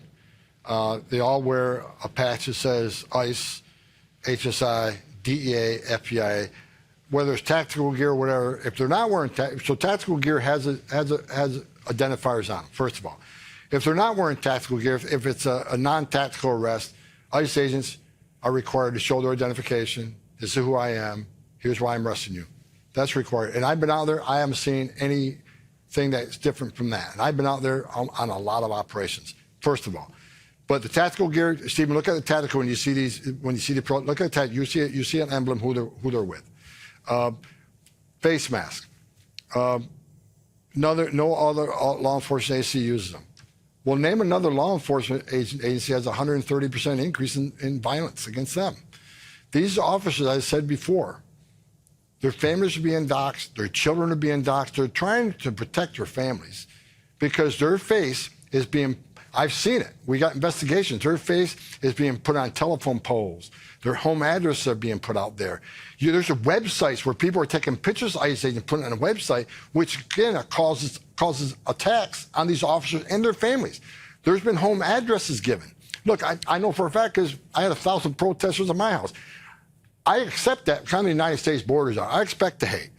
They all wear a patch that says ICE, HSI, DEA, FBI, whether it's tactical gear or whatever. If they're not wearing so tactical gear has identifiers on them, first of all. If they're not wearing tactical gear, if it's a non-tactical arrest, ICE agents are required to show their identification. This is who I am. Here's why I'm arresting you. That's required. And I've been out there. I haven't seen anything that's different from that. And I've been out there on a lot of operations, first of all. But the tactical gear, Stephen, look at the tactical when you see these. When you see the look at the tactical, you see an emblem who they're with. Face mask. No other law enforcement agency uses them. Well, name another law enforcement agency has a 130% increase in violence against them. These officers, as I said before, Their families are being doxxed. Their children are being doxxed. They're trying to protect their families because their face is being, I've seen it. We got investigations. Their face is being put on telephone poles. Their home addresses are being put out there. There's websites where people are taking pictures of ICE agents and putting it on a website, which again causes attacks on these officers and their families. There's been home addresses given. Look, I know for a fact because I had 1,000 protesters at my house. I accept that kind of the United States borders are. I expect the hate,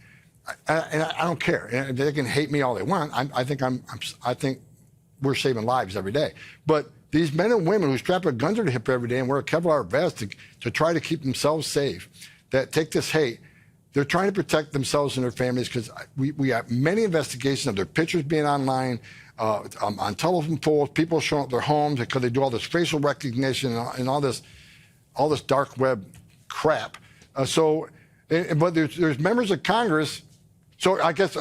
and I don't care. And they can hate me all they want. I think we're saving lives every day. But these men and women who strap a gun to their hip every day and wear a Kevlar vest to try to keep themselves safe, that take this hate, they're trying to protect themselves and their families because we have many investigations of their pictures being online, on telephone poles, people showing up their homes because they do all this facial recognition and all this dark web crap. But there's members of Congress. So I guess,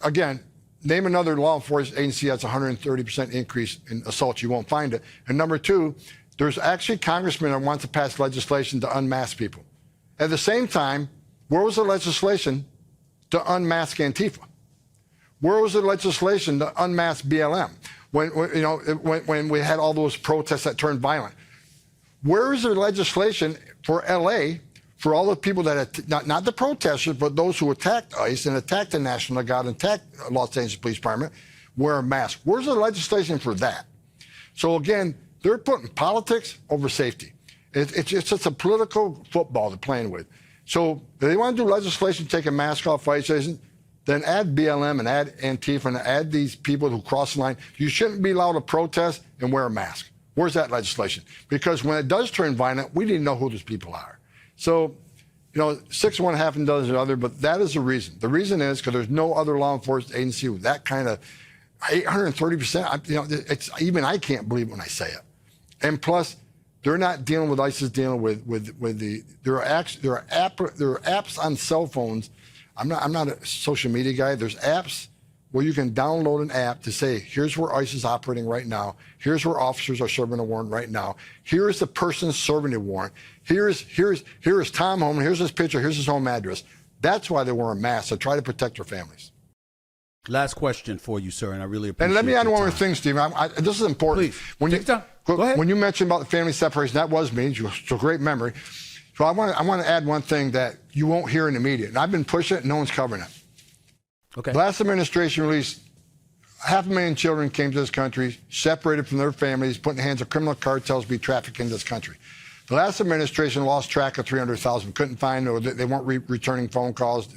again, name another law enforcement agency that's 130% increase in assaults. You won't find it. And number two, there's actually congressmen that want to pass legislation to unmask people. At the same time, where was the legislation to unmask Antifa? Where was the legislation to unmask BLM? When we had all those protests that turned violent? Where is the legislation for LA for all the people that, not the protesters, but those who attacked ICE and attacked the National Guard and attacked Los Angeles Police Department, wear a mask? Where's the legislation for that? So again, they're putting politics over safety. It's just a political football they're playing with. So if they want to do legislation, take a mask off ICE agents, then add BLM and add Antifa and add these people who cross the line. You shouldn't be allowed to protest and wear a mask. Where's that legislation? Because when it does turn violent, we need to know who those people are. So, 6 one, half a dozen other, but that is the reason. The reason is because there's no other law enforcement agency with that kind of 830%. It's even I can't believe it when I say it. And plus, they're not dealing with ISIS, dealing with there are apps on cell phones. I'm not a social media guy. There's apps where you can download an app to say, here's where ICE is operating right now. Here's where officers are serving a warrant right now. Here is the person serving a warrant. Here is Tom Homan. Here's his picture. Here's his home address. That's why they wear masks, to try to protect their families. Last question for you, sir, and I really appreciate it. And let me add one more thing, Steve. This is important. Please. Go ahead. When you mentioned about the family separation, that was me. It's a great memory. So I want to add one thing that you won't hear in the media. And I've been pushing it, and no one's covering it. Okay. The last administration released 500,000 children came to this country, separated from their families, put in the hands of criminal cartels, be trafficked into this country. The last administration lost track of 300,000. Couldn't find them. They weren't returning phone calls.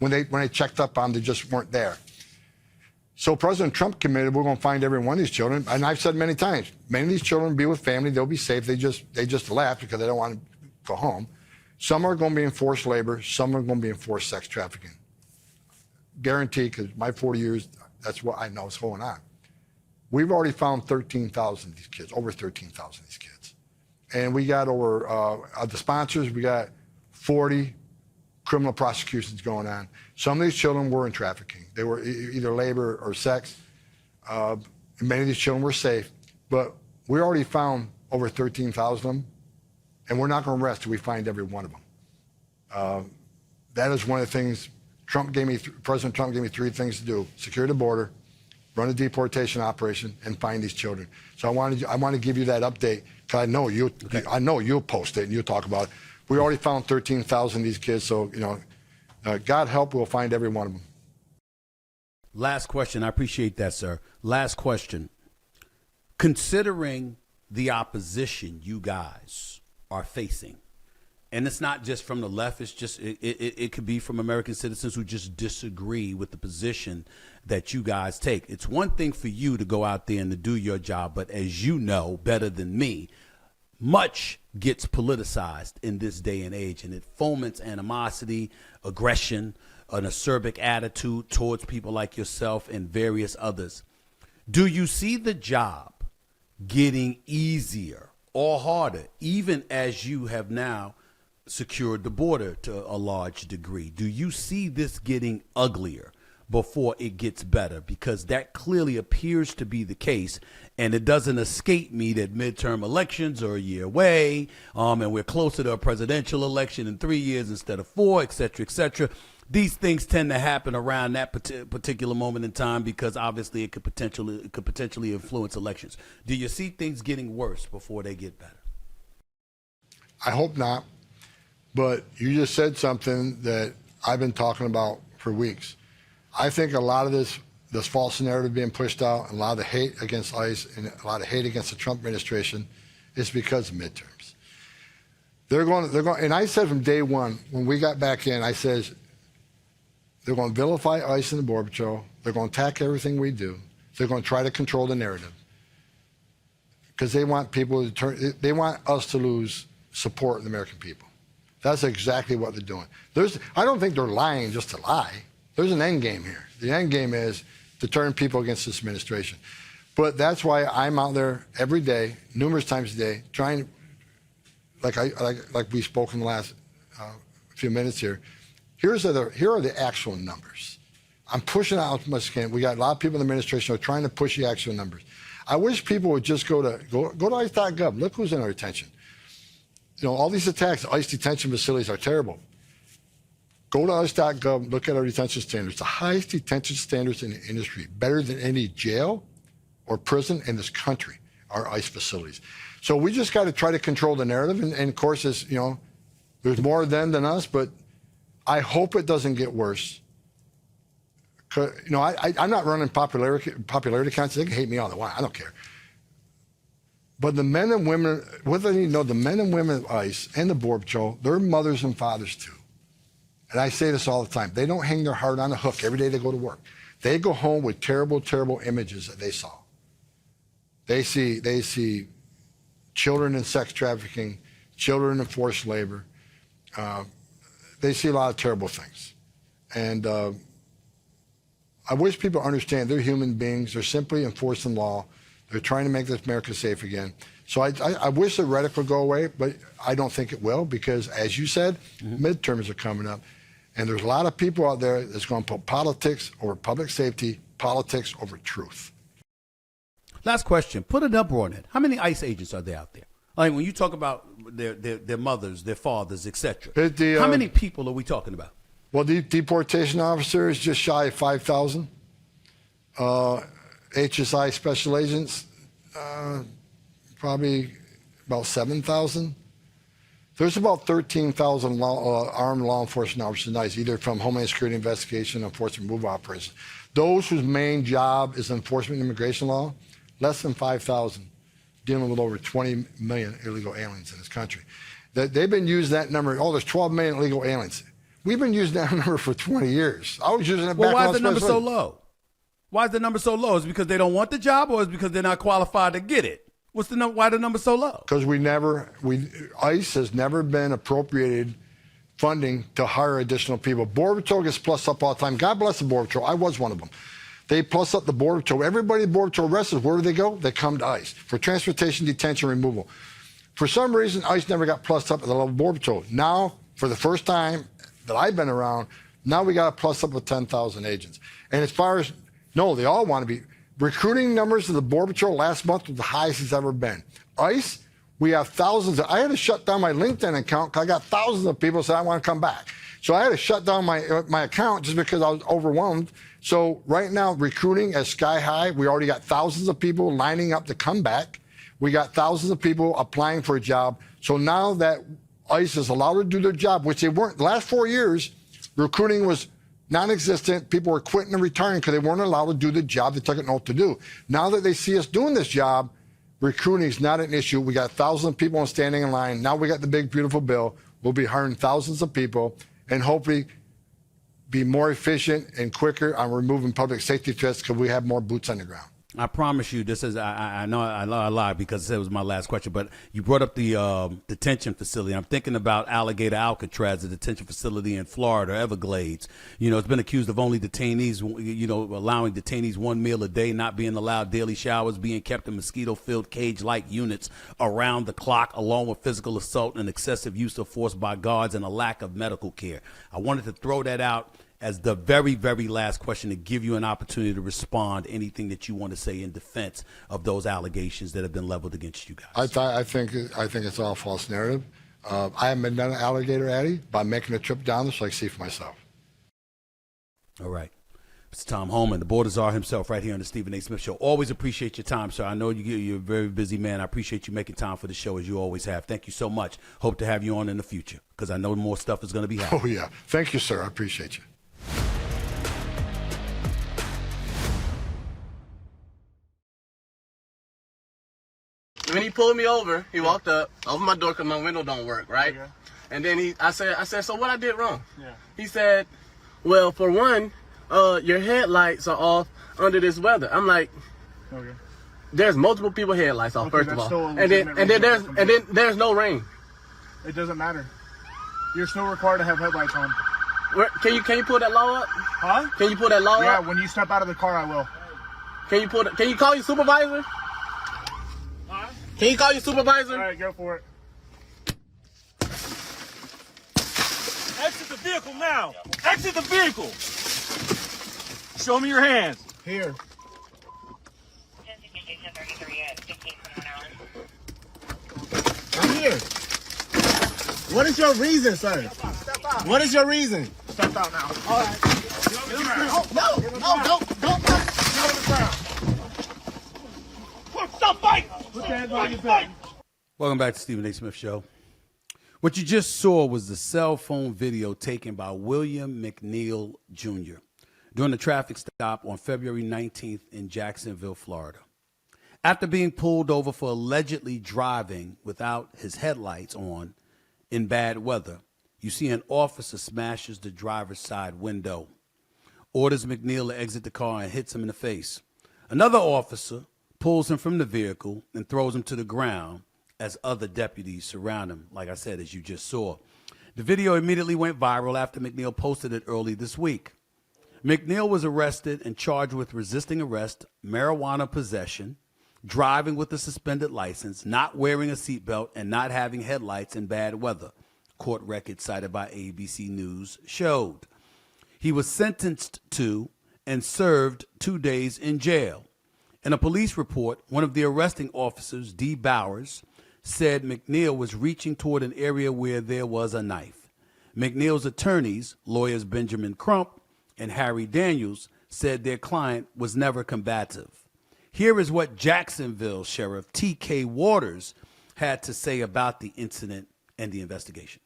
When they checked up on them, they just weren't there. So President Trump committed, we're going to find every one of these children. And I've said many times, many of these children will be with family. They'll be safe. They just left because they don't want to go home. Some are going to be in forced labor. Some are going to be in forced sex trafficking. Guaranteed, because my 40 years, that's what I know is going on. We've already found 13,000 of these kids, over 13,000 of these kids. And we got over, the sponsors, we got 40 criminal prosecutions going on. Some of these children were in trafficking. They were either labor or sex. Many of these children were safe. But we already found over 13,000 of them, and we're not going to rest till we find every one of them. That is one of the things President Trump gave me 3 things to do: secure the border, run a deportation operation, and find these children. So I want to give you that update because I know you'll post it and you'll talk about it. We already found 13,000 of these kids, so God help, we'll find every one of them. Last question. I appreciate that, sir. Last question. Considering the opposition you guys are facing, and it's not just from the left, it's just it could be from American citizens who just disagree with the position that you guys take. It's one thing for you to go out there and to do your job, but as you know better than me, much gets politicized in this day and age, and it foments animosity, aggression, an acerbic attitude towards people like yourself and various others. Do you see the job getting easier or harder, even as you have now secured the border to a large degree? Do you see this getting uglier before it gets better, because that clearly appears to be the case. And it doesn't escape me that midterm elections are a year away, and we're closer to a presidential election in 3 years instead of 4, et cetera, et cetera. These things tend to happen around that particular moment in time because obviously it could potentially influence elections. Do you see things getting worse before they get better? I hope not. But you just said something that I've been talking about for weeks. I think a lot of this false narrative being pushed out, and a lot of the hate against ICE and a lot of hate against the Trump administration is because of midterms. They're going, and I said from day one, when we got back in, I said, they're going to vilify ICE and the Border Patrol. They're going to attack everything we do. They're going to try to control the narrative because they want people to they want us to lose support in the American people. That's exactly what they're doing. I don't think they're lying just to lie. There's an end game here. The end game is to turn people against this administration. But that's why I'm out there every day, numerous times a day, trying, like we spoke in the last few minutes here. Here are the actual numbers. I'm pushing out as much as I can. We got a lot of people in the administration who are trying to push the actual numbers. I wish people would just go to ICE.gov. Look who's in our detention. You know, all these attacks, ICE detention facilities are terrible. Go to ICE.gov, look at our detention standards. The highest detention standards in the industry, better than any jail or prison in this country, are ICE facilities. So we just got to try to control the narrative. And of course, there's more of them than us, but I hope it doesn't get worse. I'm not running popularity contests. They can hate me all they want. I don't care. But the men and women, what they need to know, the men and women of ICE and the Border Patrol, they're mothers and fathers too. And I say this all the time. They don't hang their heart on a hook every day they go to work. They go home with terrible, terrible images that they saw. They see children in sex trafficking, children in forced labor. They see a lot of terrible things. And I wish people understand they're human beings. They're simply enforcing law. They're trying to make this America safe again. So I wish the rhetoric would go away, but I don't think it will because, as you said, midterms are coming up. And there's a lot of people out there that's going to put politics over public safety, politics over truth. Last question. Put a number on it. How many ICE agents are there out there? Like when you talk about their mothers, their fathers, etc. How many people are we talking about? Well, the deportation officers just shy of 5,000. HSI special agents, probably about 7,000. There's about 13,000 armed law enforcement officers in ICE, either from Homeland Security investigation, enforcement removal operations. Those whose main job is enforcement immigration law, less than 5,000, dealing with over 20 million illegal aliens in this country. They've been using that number. Oh, there's 12 million illegal aliens. We've been using that number for 20 years. I was using it back when I was why is the number so low? Why is the number so low? Is it because they don't want the job, or is it because they're not qualified to get it? Why the number so low? Because ICE has never been appropriated funding to hire additional people. Border Patrol gets plus up all the time. God bless the Border Patrol. I was one of them. They plus up the Border Patrol. Everybody Border Patrol arrested, where do they go? They come to ICE for transportation, detention, removal. For some reason, ICE never got plus up at the level of Border Patrol. Now, for the first time that I've been around, now we got a plus up with 10,000 agents. And as far as, no, they all want to be. Recruiting numbers of the Border Patrol last month was the highest it's ever been. ICE, we have thousands. I had to shut down my LinkedIn account because I got thousands of people saying I want to come back. So I had to shut down my account just because I was overwhelmed. So right now, recruiting is sky high. We already got thousands of people lining up to come back. We got thousands of people applying for a job. So now that ICE is allowed to do their job, which they weren't, the last 4 years, recruiting was non-existent. People were quitting and retiring because they weren't allowed to do the job they took an oath to do. Now that they see us doing this job, recruiting is not an issue. We got thousands of people standing in line. Now we got the big, beautiful bill. We'll be hiring thousands of people and hopefully be more efficient and quicker on removing public safety threats because we have more boots on the ground. I promise you, this is, I know I lied because it was my last question, but you brought up the detention facility. I'm thinking about Alligator Alcatraz, the detention facility in Florida, Everglades. You know, it's been accused of only detainees, allowing detainees one meal a day, not being allowed daily showers, being kept in mosquito-filled cage-like units around the clock, along with physical assault and excessive use of force by guards and a lack of medical care. I wanted to throw that out as the very, very last question to give you an opportunity to respond anything that you want to say in defense of those allegations that have been leveled against you guys. I think it's all false narrative. I haven't been an alligator, Addy, but I'm making a trip down there so I can see for myself. All right. Mr. Tom Homan, the border czar himself, right here on the Stephen A. Smith Show. Always appreciate your time, sir. I know you're a very busy man. I appreciate you making time for the show, as you always have. Thank you so much. Hope to have you on in the future, because I know more stuff is going to be happening. Oh, yeah. Thank you, sir. I appreciate you. When he pulled me over, he walked up, opened my door because my window don't work, right? Okay. And then I said, so what I did wrong? Yeah. He said, well, for one, your headlights are off under this weather. I'm like, okay. There's multiple people headlights off, first of all. And then there's no rain. It doesn't matter. You're still required to have headlights on. Can you pull that law up? Huh? Can you pull that law up? Yeah, when you step out of the car, I will. Can you call your supervisor? Huh? Can you call your supervisor? All right, go for it. Exit the vehicle now. Exit the vehicle. Show me your hands. Here. I'm here. What is your reason, sir? Step out. What is your reason? Step out now. All right. Don't. Stop fighting. Put your hands on your back. Welcome back to Stephen A. Smith Show. What you just saw was the cell phone video taken by William McNeil Jr. during a traffic stop on February 19th in Jacksonville, Florida. After being pulled over for allegedly driving without his headlights on in bad weather, you see an officer smashes the driver's side window, orders McNeil to exit the car and hits him in the face. Another officer pulls him from the vehicle and throws him to the ground as other deputies surround him, like I said, as you just saw. The video immediately went viral after McNeil posted it early this week. McNeil was arrested and charged with resisting arrest, marijuana possession, driving with a suspended license, not wearing a seatbelt, and not having headlights in bad weather, court records cited by ABC News showed. He was sentenced to and served 2 days in jail. In a police report, one of the arresting officers, D. Bowers, said McNeil was reaching toward an area where there was a knife. McNeil's attorneys, lawyers Benjamin Crump and Harry Daniels, said their client was never combative. Here is what Jacksonville Sheriff T.K. Waters had to say about the incident and the investigation.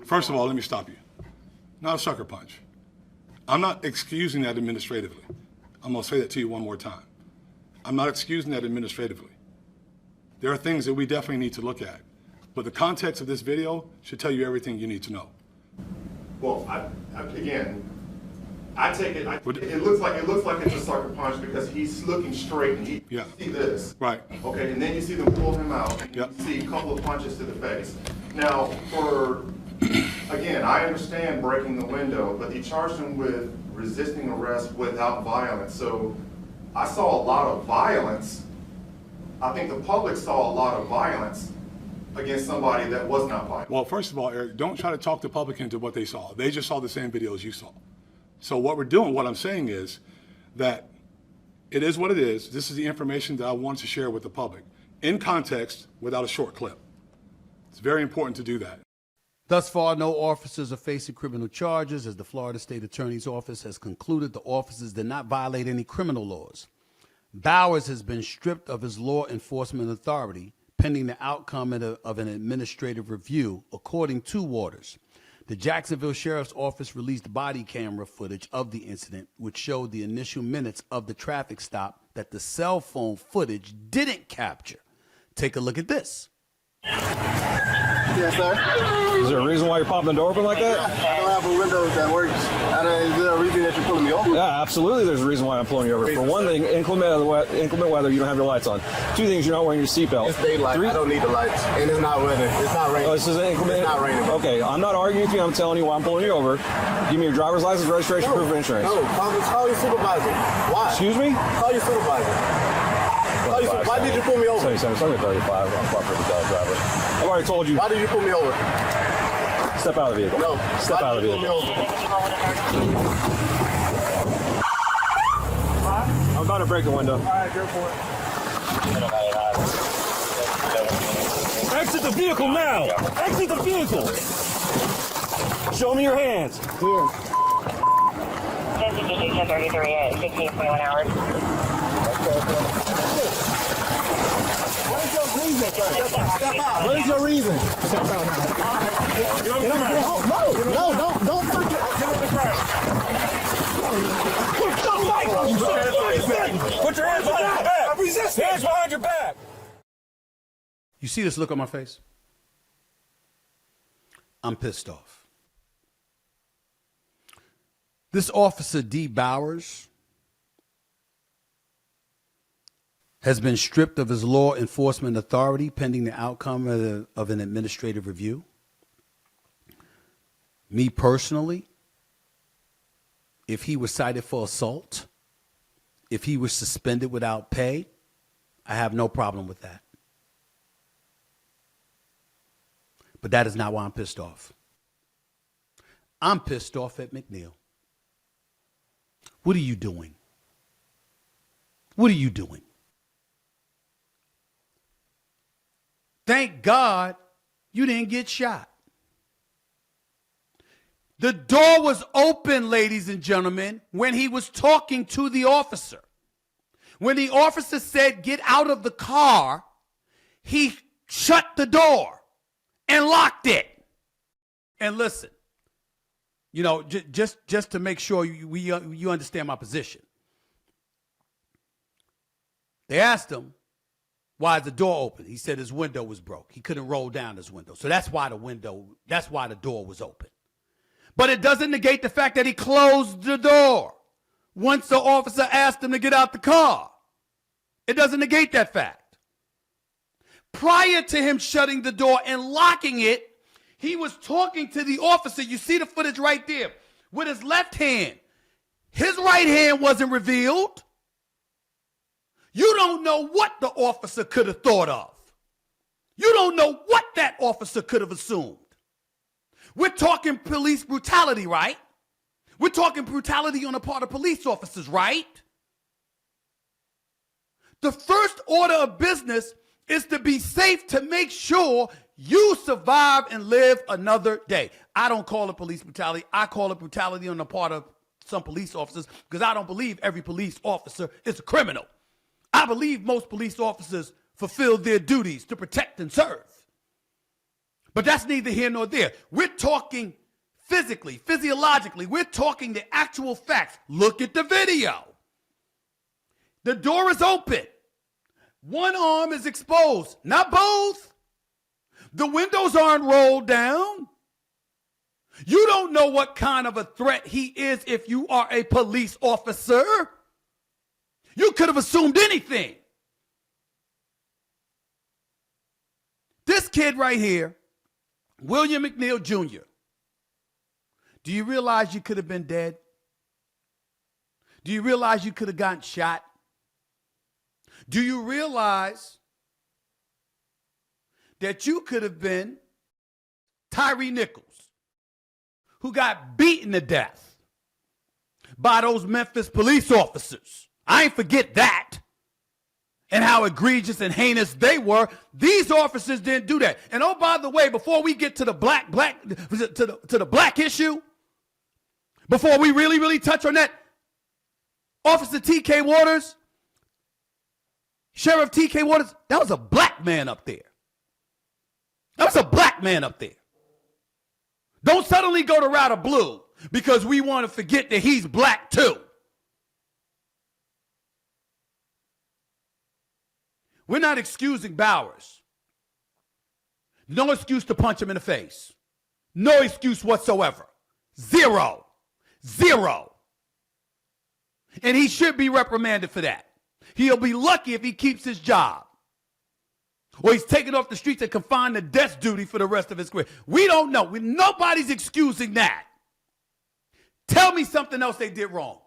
First of all, let me stop you. Not a sucker punch. I'm not excusing that administratively. I'm going to say that to you one more time. I'm not excusing that administratively. There are things that we definitely need to look at. But the context of this video should tell you everything you need to know. Well, I take it. It looks like it's a sucker punch because he's looking straight and you see this. Right. Okay, and then you see them pull him out and you see a couple of punches to the face. Now, again, I understand breaking the window, but he charged him with resisting arrest without violence. So I saw a lot of violence. I think the public saw a lot of violence against somebody that was not violent. Well, first of all, Eric, don't try to talk the public into what they saw. They just saw the same video as you saw. So what we're doing, what I'm saying is that it is what it is. This is the information that I want to share with the public in context without a short clip. It's very important to do that. Thus far, no officers are facing criminal charges, as the Florida State Attorney's Office has concluded the officers did not violate any criminal laws. Bowers has been stripped of his law enforcement authority pending the outcome of an administrative review, according to Waters. The Jacksonville Sheriff's Office released body camera footage of the incident, which showed the initial minutes of the traffic stop that the cell phone footage didn't capture. Take a look at this. Yes, sir. Is there a reason why you're popping the door open like that? I don't have a window that works. Is there a reason that you're pulling me over? Yeah, absolutely. There's a reason why I'm pulling you over. For one thing, inclement weather, you don't have your lights on. Two things, you're not wearing your seatbelt. It's daylight. I don't need the lights. And it's not weather. It's not raining. Oh, this is inclement? It's not raining. Okay, I'm not arguing with you. I'm telling you why I'm pulling you over. Give me your driver's license, registration, proof of insurance. No, call your supervisor. Why? Excuse me? Call your supervisor. Why did you pull me over? 77, 35. I'm a driver. I've already told you. Why did you pull me over? Step out of the vehicle. No. Step out of the Pull me vehicle. over. I'm about to break the window. All right, go for it. Exit the vehicle now! Exit the vehicle! Show me your hands. Here. 1033 at 1621 hours. What is your reason, sir? Step out. What is your reason? Step out now. No, don't fucking. Get on the ground. Put your hands behind your back! I'm resisting. Hands behind your back! You see this look on my face? I'm pissed off. This officer, D. Bowers, has been stripped of his law enforcement authority pending the outcome of an administrative review. Me personally, if he was cited for assault, if he was suspended without pay, I have no problem with that. But that is not why I'm pissed off. I'm pissed off at McNeil. What are you doing? What are you doing? Thank God you didn't get shot. The door was open, ladies and gentlemen, when he was talking to the officer. When the officer said, "Get out of the car," he shut the door and locked it. And listen, you know, just to make sure you understand my position. They asked him, "Why is the door open?" He said his window was broke. He couldn't roll down his window. So that's why the door was open. But it doesn't negate the fact that he closed the door once the officer asked him to get out the car. It doesn't negate that fact. Prior to him shutting the door and locking it, he was talking to the officer. You see the footage right there with his left hand. His right hand wasn't revealed. You don't know what the officer could have thought of. You don't know what that officer could have assumed. We're talking police brutality, right? We're talking brutality on the part of police officers, right? The first order of business is to be safe, to make sure you survive and live another day. I don't call it police brutality. I call it brutality on the part of some police officers because I don't believe every police officer is a criminal. I believe most police officers fulfill their duties to protect and serve. But that's neither here nor there. We're talking physically, physiologically. We're talking the actual facts. Look at the video. The door is open. One arm is exposed, not both. The windows aren't rolled down. You don't know what kind of a threat he is if you are a police officer. You could have assumed anything. This kid right here, William McNeil Jr., do you realize you could have been dead? Do you realize you could have gotten shot? Do you realize that you could have been Tyree Nichols, who got beaten to death by those Memphis police officers? I ain't forget that. And how egregious and heinous they were. These officers didn't do that. And oh, by the way, before we get to the black issue, before we really touch on that, Officer T.K. Waters, Sheriff T.K. Waters, that was a black man up there. That was a black man up there. Don't suddenly go to route of blue because we want to forget that he's black too. We're not excusing Bowers. No excuse to punch him in the face. No excuse whatsoever. Zero. And he should be reprimanded for that. He'll be lucky if he keeps his job. Or he's taken off the streets and confined to desk duty for the rest of his career. We don't know. Nobody's excusing that. Tell me something else they did wrong.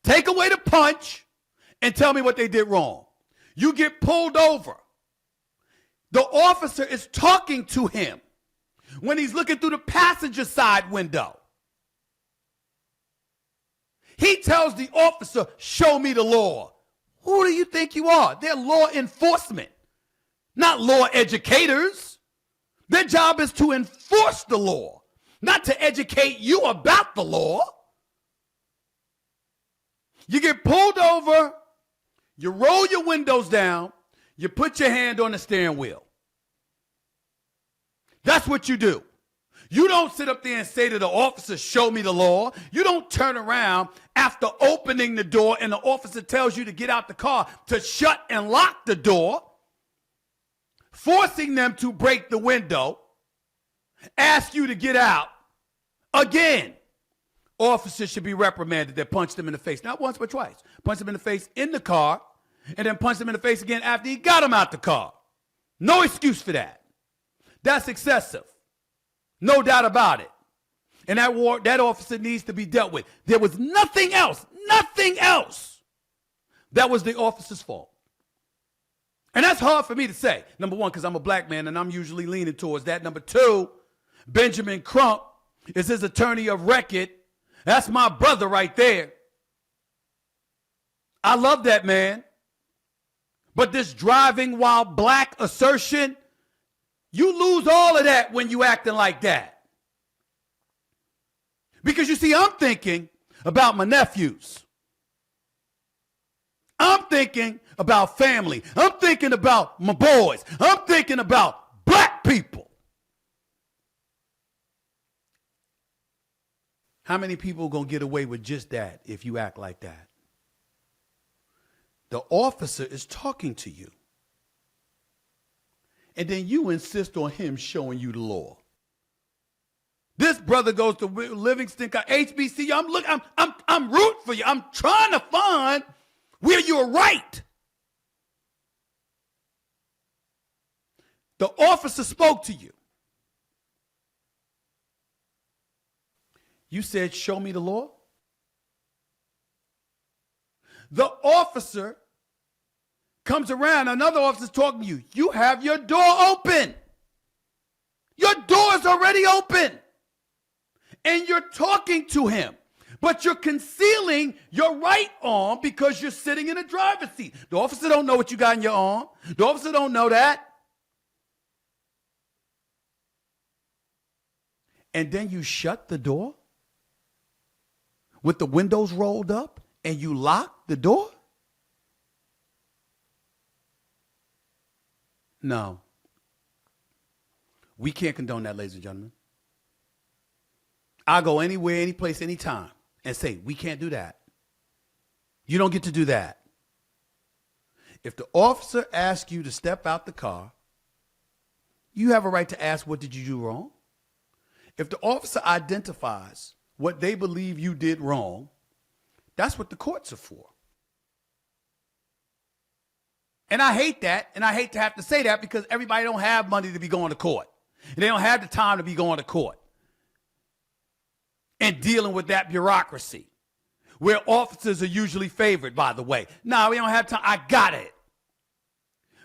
Take away the punch and tell me what they did wrong. You get pulled over. The officer is talking to him. when he's looking through the passenger side window. He tells the officer, show me the law. Who do you think you are? They're law enforcement, not law educators. Their job is to enforce the law, not to educate you about the law. You get pulled over, you roll your windows down, you put your hand on the steering wheel. That's what you do. You don't sit up there and say to the officer, show me the law. You don't turn around after opening the door and the officer tells you to get out the car to shut and lock the door, forcing them to break the window, ask you to get out. Again, officers should be reprimanded that punched him in the face. Not once, but twice. Punched him in the face in the car and then punched him in the face again after he got him out the car. No excuse for that. That's excessive. No doubt about it. And that officer needs to be dealt with. There was nothing else that was the officer's fault. And that's hard for me to say. Number one, because I'm a black man and I'm usually leaning towards that. Number two, Benjamin Crump is his attorney of record. That's my brother right there. I love that man. But this driving while black assertion, you lose all of that when you acting like that. Because you see, I'm thinking about my nephews. I'm thinking about family. I'm thinking about my boys. I'm thinking about black people. How many people are going to get away with just that if you act like that? The officer is talking to you. And then you insist on him showing you the law. This brother goes to Livingston, HBC. I'm rooting for you. I'm trying to find where you're right. The officer spoke to you. You said, show me the law. The officer comes around, another officer's talking to you. You have your door open. Your door is already open. And you're talking to him. But you're concealing your right arm because you're sitting in a driver's seat. The officer don't know what you got in your arm. The officer don't know that. And then you shut the door with the windows rolled up and you lock the door? No. We can't condone that, ladies and gentlemen. I'll go anywhere, any place, anytime and say, we can't do that. You don't get to do that. If the officer asks you to step out the car, you have a right to ask, what did you do wrong? If the officer identifies what they believe you did wrong, that's what the courts are for. And I hate that, and I hate to have to say that because everybody don't have money to be going to court. And they don't have the time to be going to court and dealing with that bureaucracy where officers are usually favored, by the way. No, we don't have time. I got it.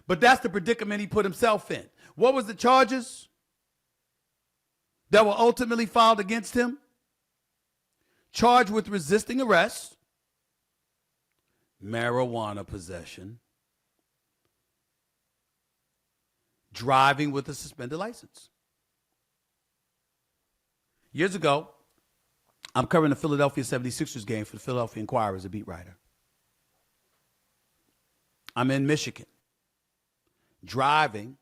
But that's the predicament he put himself in. What was the charges that were ultimately filed against him? Charged with resisting arrest, marijuana possession, driving with a suspended license. Years ago, I'm covering the Philadelphia 76ers game for the Philadelphia Inquirer as a beat writer. I'm in Michigan, driving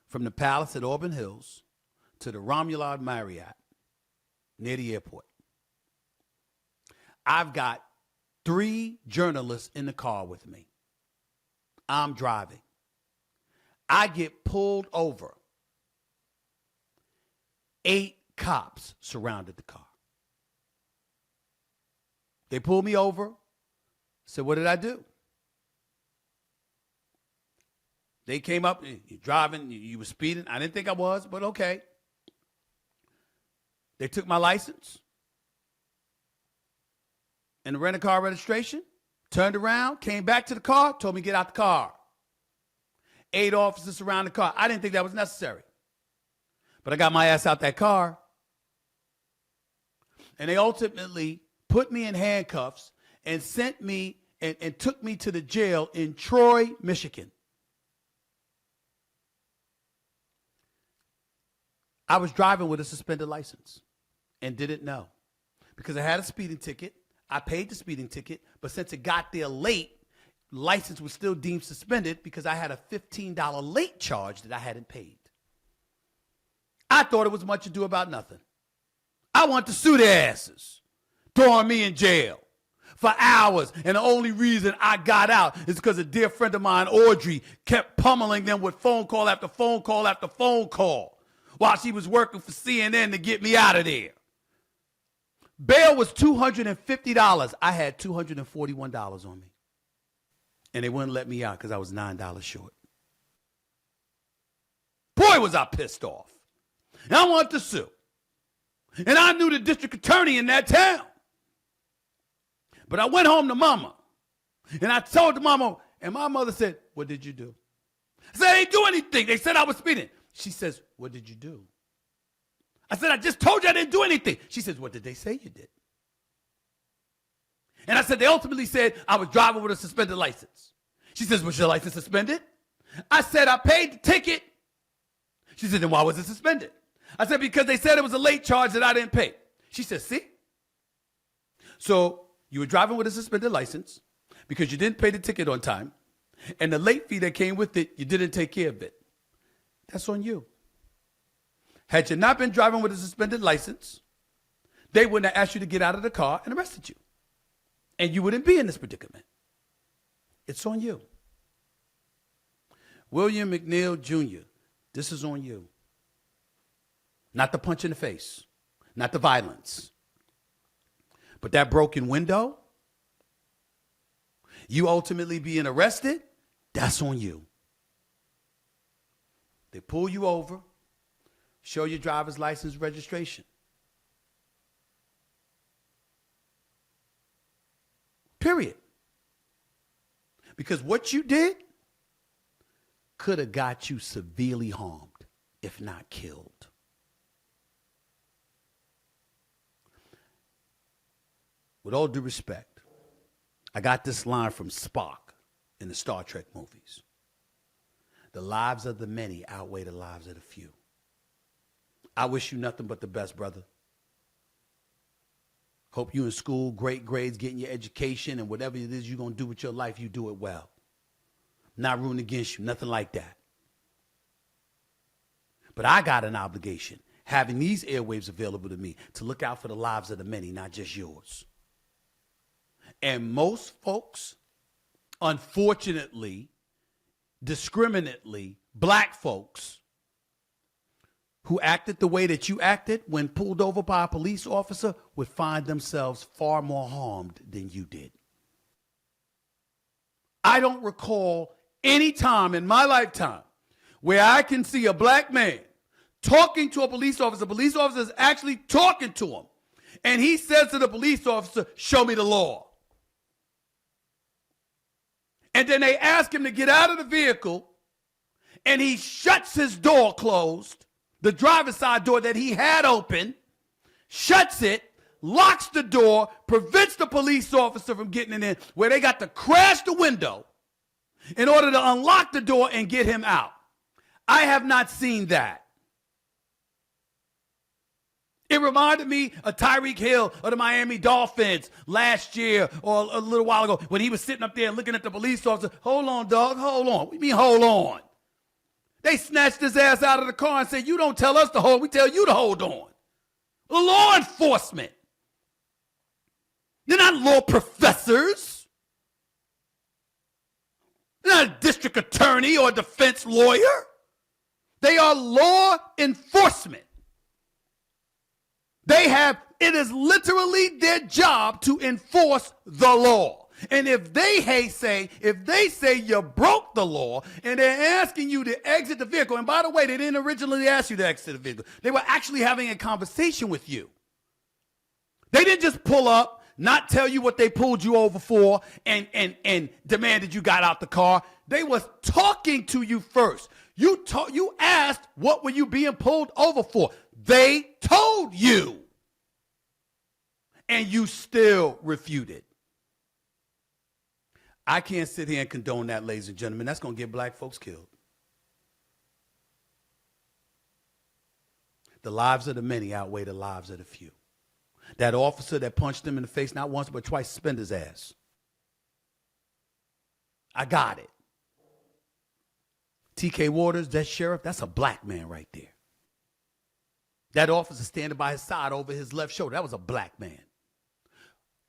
from the Palace at Auburn Hills to the Romuald Marriott near the airport. I've got 3 journalists in the car with me. I'm driving. I get pulled over. 8 cops surrounded the car. They pulled me over. Said, what did I do? They came up, you're driving, you were speeding. I didn't think I was, but okay. They took my license and the rent-a-car registration, turned around, came back to the car, told me to get out the car. 8 officers surrounded the car. I didn't think that was necessary. But I got my ass out that car. And they ultimately put me in handcuffs and sent me and took me to the jail in Troy, Michigan. I was driving with a suspended license and didn't know because I had a speeding ticket. I paid the speeding ticket, but since it got there late, license was still deemed suspended because I had a $15 late charge that I hadn't paid. I thought it was much ado about nothing. I want to sue their asses, throwing me in jail for hours. And the only reason I got out is because a dear friend of mine, Audrey, kept pummeling them with phone call after phone call after phone call while she was working for CNN to get me out of there. Bail was $250. I had $241 on me. And they wouldn't let me out because I was $9 short. Boy, was I pissed off. And I wanted to sue. And I knew the district attorney in that town. But I went home to mama. And I told the mama, and my mother said, what did you do? I said, I didn't do anything. They said I was speeding. She says, what did you do? I said, I just told you I didn't do anything. She says, what did they say you did? And I said, they ultimately said I was driving with a suspended license. She says, was your license suspended? I said, I paid the ticket. She said, then why was it suspended? I said, because they said it was a late charge that I didn't pay. She said, see? So you were driving with a suspended license because you didn't pay the ticket on time, and the late fee that came with it, you didn't take care of it. That's on you. Had you not been driving with a suspended license, they wouldn't have asked you to get out of the car and arrested you. And you wouldn't be in this predicament. It's on you. William McNeil Jr., this is on you. Not the punch in the face, not the violence, but that broken window, you ultimately being arrested, that's on you. They pull you over, show your driver's license registration. Period. Because what you did could have got you severely harmed, if not killed. With all due respect, I got this line from Spock in the Star Trek movies. The lives of the many outweigh the lives of the few. I wish you nothing but the best, brother. Hope you in school, great grades, getting your education, and whatever it is you're going to do with your life, you do it well. Not rooting against you, nothing like that. But I got an obligation, having these airwaves available to me, to look out for the lives of the many, not just yours. And most folks, unfortunately, discriminately, black folks who acted the way that you acted when pulled over by a police officer would find themselves far more harmed than you did. I don't recall any time in my lifetime where I can see a black man talking to a police officer is actually talking to him, and he says to the police officer, show me the law. And then they ask him to get out of the vehicle, and he shuts his door closed, the driver's side door that he had open, shuts it, locks the door, prevents the police officer from getting in, where they got to crash the window in order to unlock the door and get him out. I have not seen that. It reminded me of Tyreek Hill of the Miami Dolphins last year or a little while ago when he was sitting up there looking at the police officer. Hold on, dog, hold on. What do you mean, hold on? They snatched his ass out of the car and said, you don't tell us to hold, we tell you to hold on. Law enforcement. They're not law professors. They're not a district attorney or a defense lawyer. They are law enforcement. It is literally their job to enforce the law. And if they say you broke the law and they're asking you to exit the vehicle, and by the way, they didn't originally ask you to exit the vehicle. They were actually having a conversation with you. They didn't just pull up, not tell you what they pulled you over for, and demanded you got out the car. They was talking to you first. You asked, what were you being pulled over for? They told you. And you still refuted. I can't sit here and condone that, ladies and gentlemen. That's going to get black folks killed. The lives of the many outweigh the lives of the few. That officer that punched him in the face not once but twice, suspend his ass. I got it. T.K. Waters, that sheriff, that's a black man right there. That officer standing by his side over his left shoulder, that was a black man.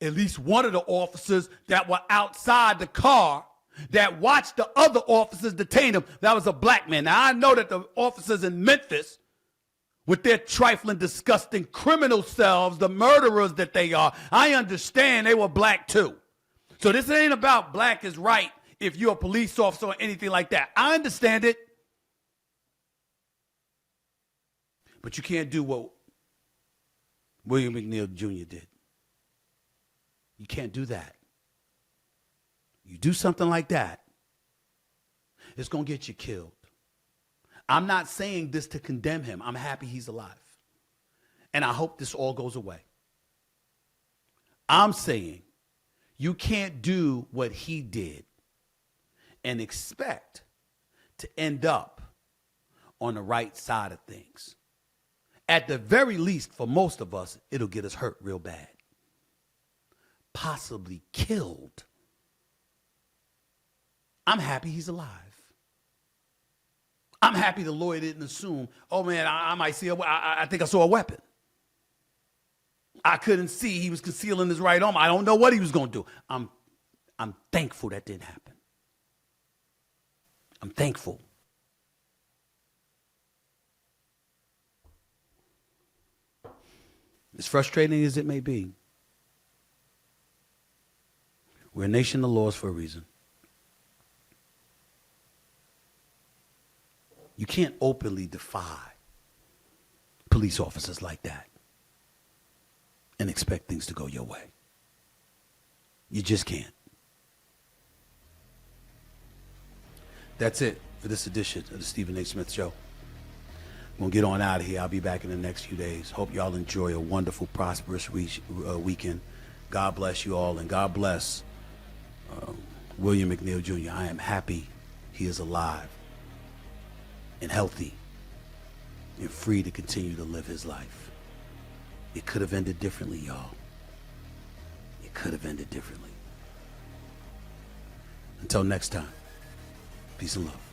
At least one of the officers that were outside the car that watched the other officers detain him, that was a black man. Now, I know that the officers in Memphis, with their trifling, disgusting criminal selves, the murderers that they are, I understand they were black too. So this ain't about black is right if you're a police officer or anything like that. I understand it. But you can't do what William McNeil Jr. did. You can't do that. You do something like that, it's going to get you killed. I'm not saying this to condemn him. I'm happy he's alive. And I hope this all goes away. I'm saying you can't do what he did and expect to end up on the right side of things. At the very least, for most of us, it'll get us hurt real bad. Possibly killed. I'm happy he's alive. I'm happy the lawyer didn't assume, oh man, I might see I think I saw a weapon. I couldn't see he was concealing his right arm. I don't know what he was going to do. I'm thankful that didn't happen. I'm thankful. As frustrating as it may be, we're a nation of laws for a reason. You can't openly defy police officers like that and expect things to go your way. You just can't. That's it for this edition of the Stephen A. Smith Show. I'm going to get on out of here. I'll be back in the next few days. Hope y'all enjoy a wonderful, prosperous weekend. God bless you all, and God bless William McNeil Jr. I am happy he is alive and healthy and free to continue to live his life. It could have ended differently, y'all. It could have ended differently. Until next time, peace and love.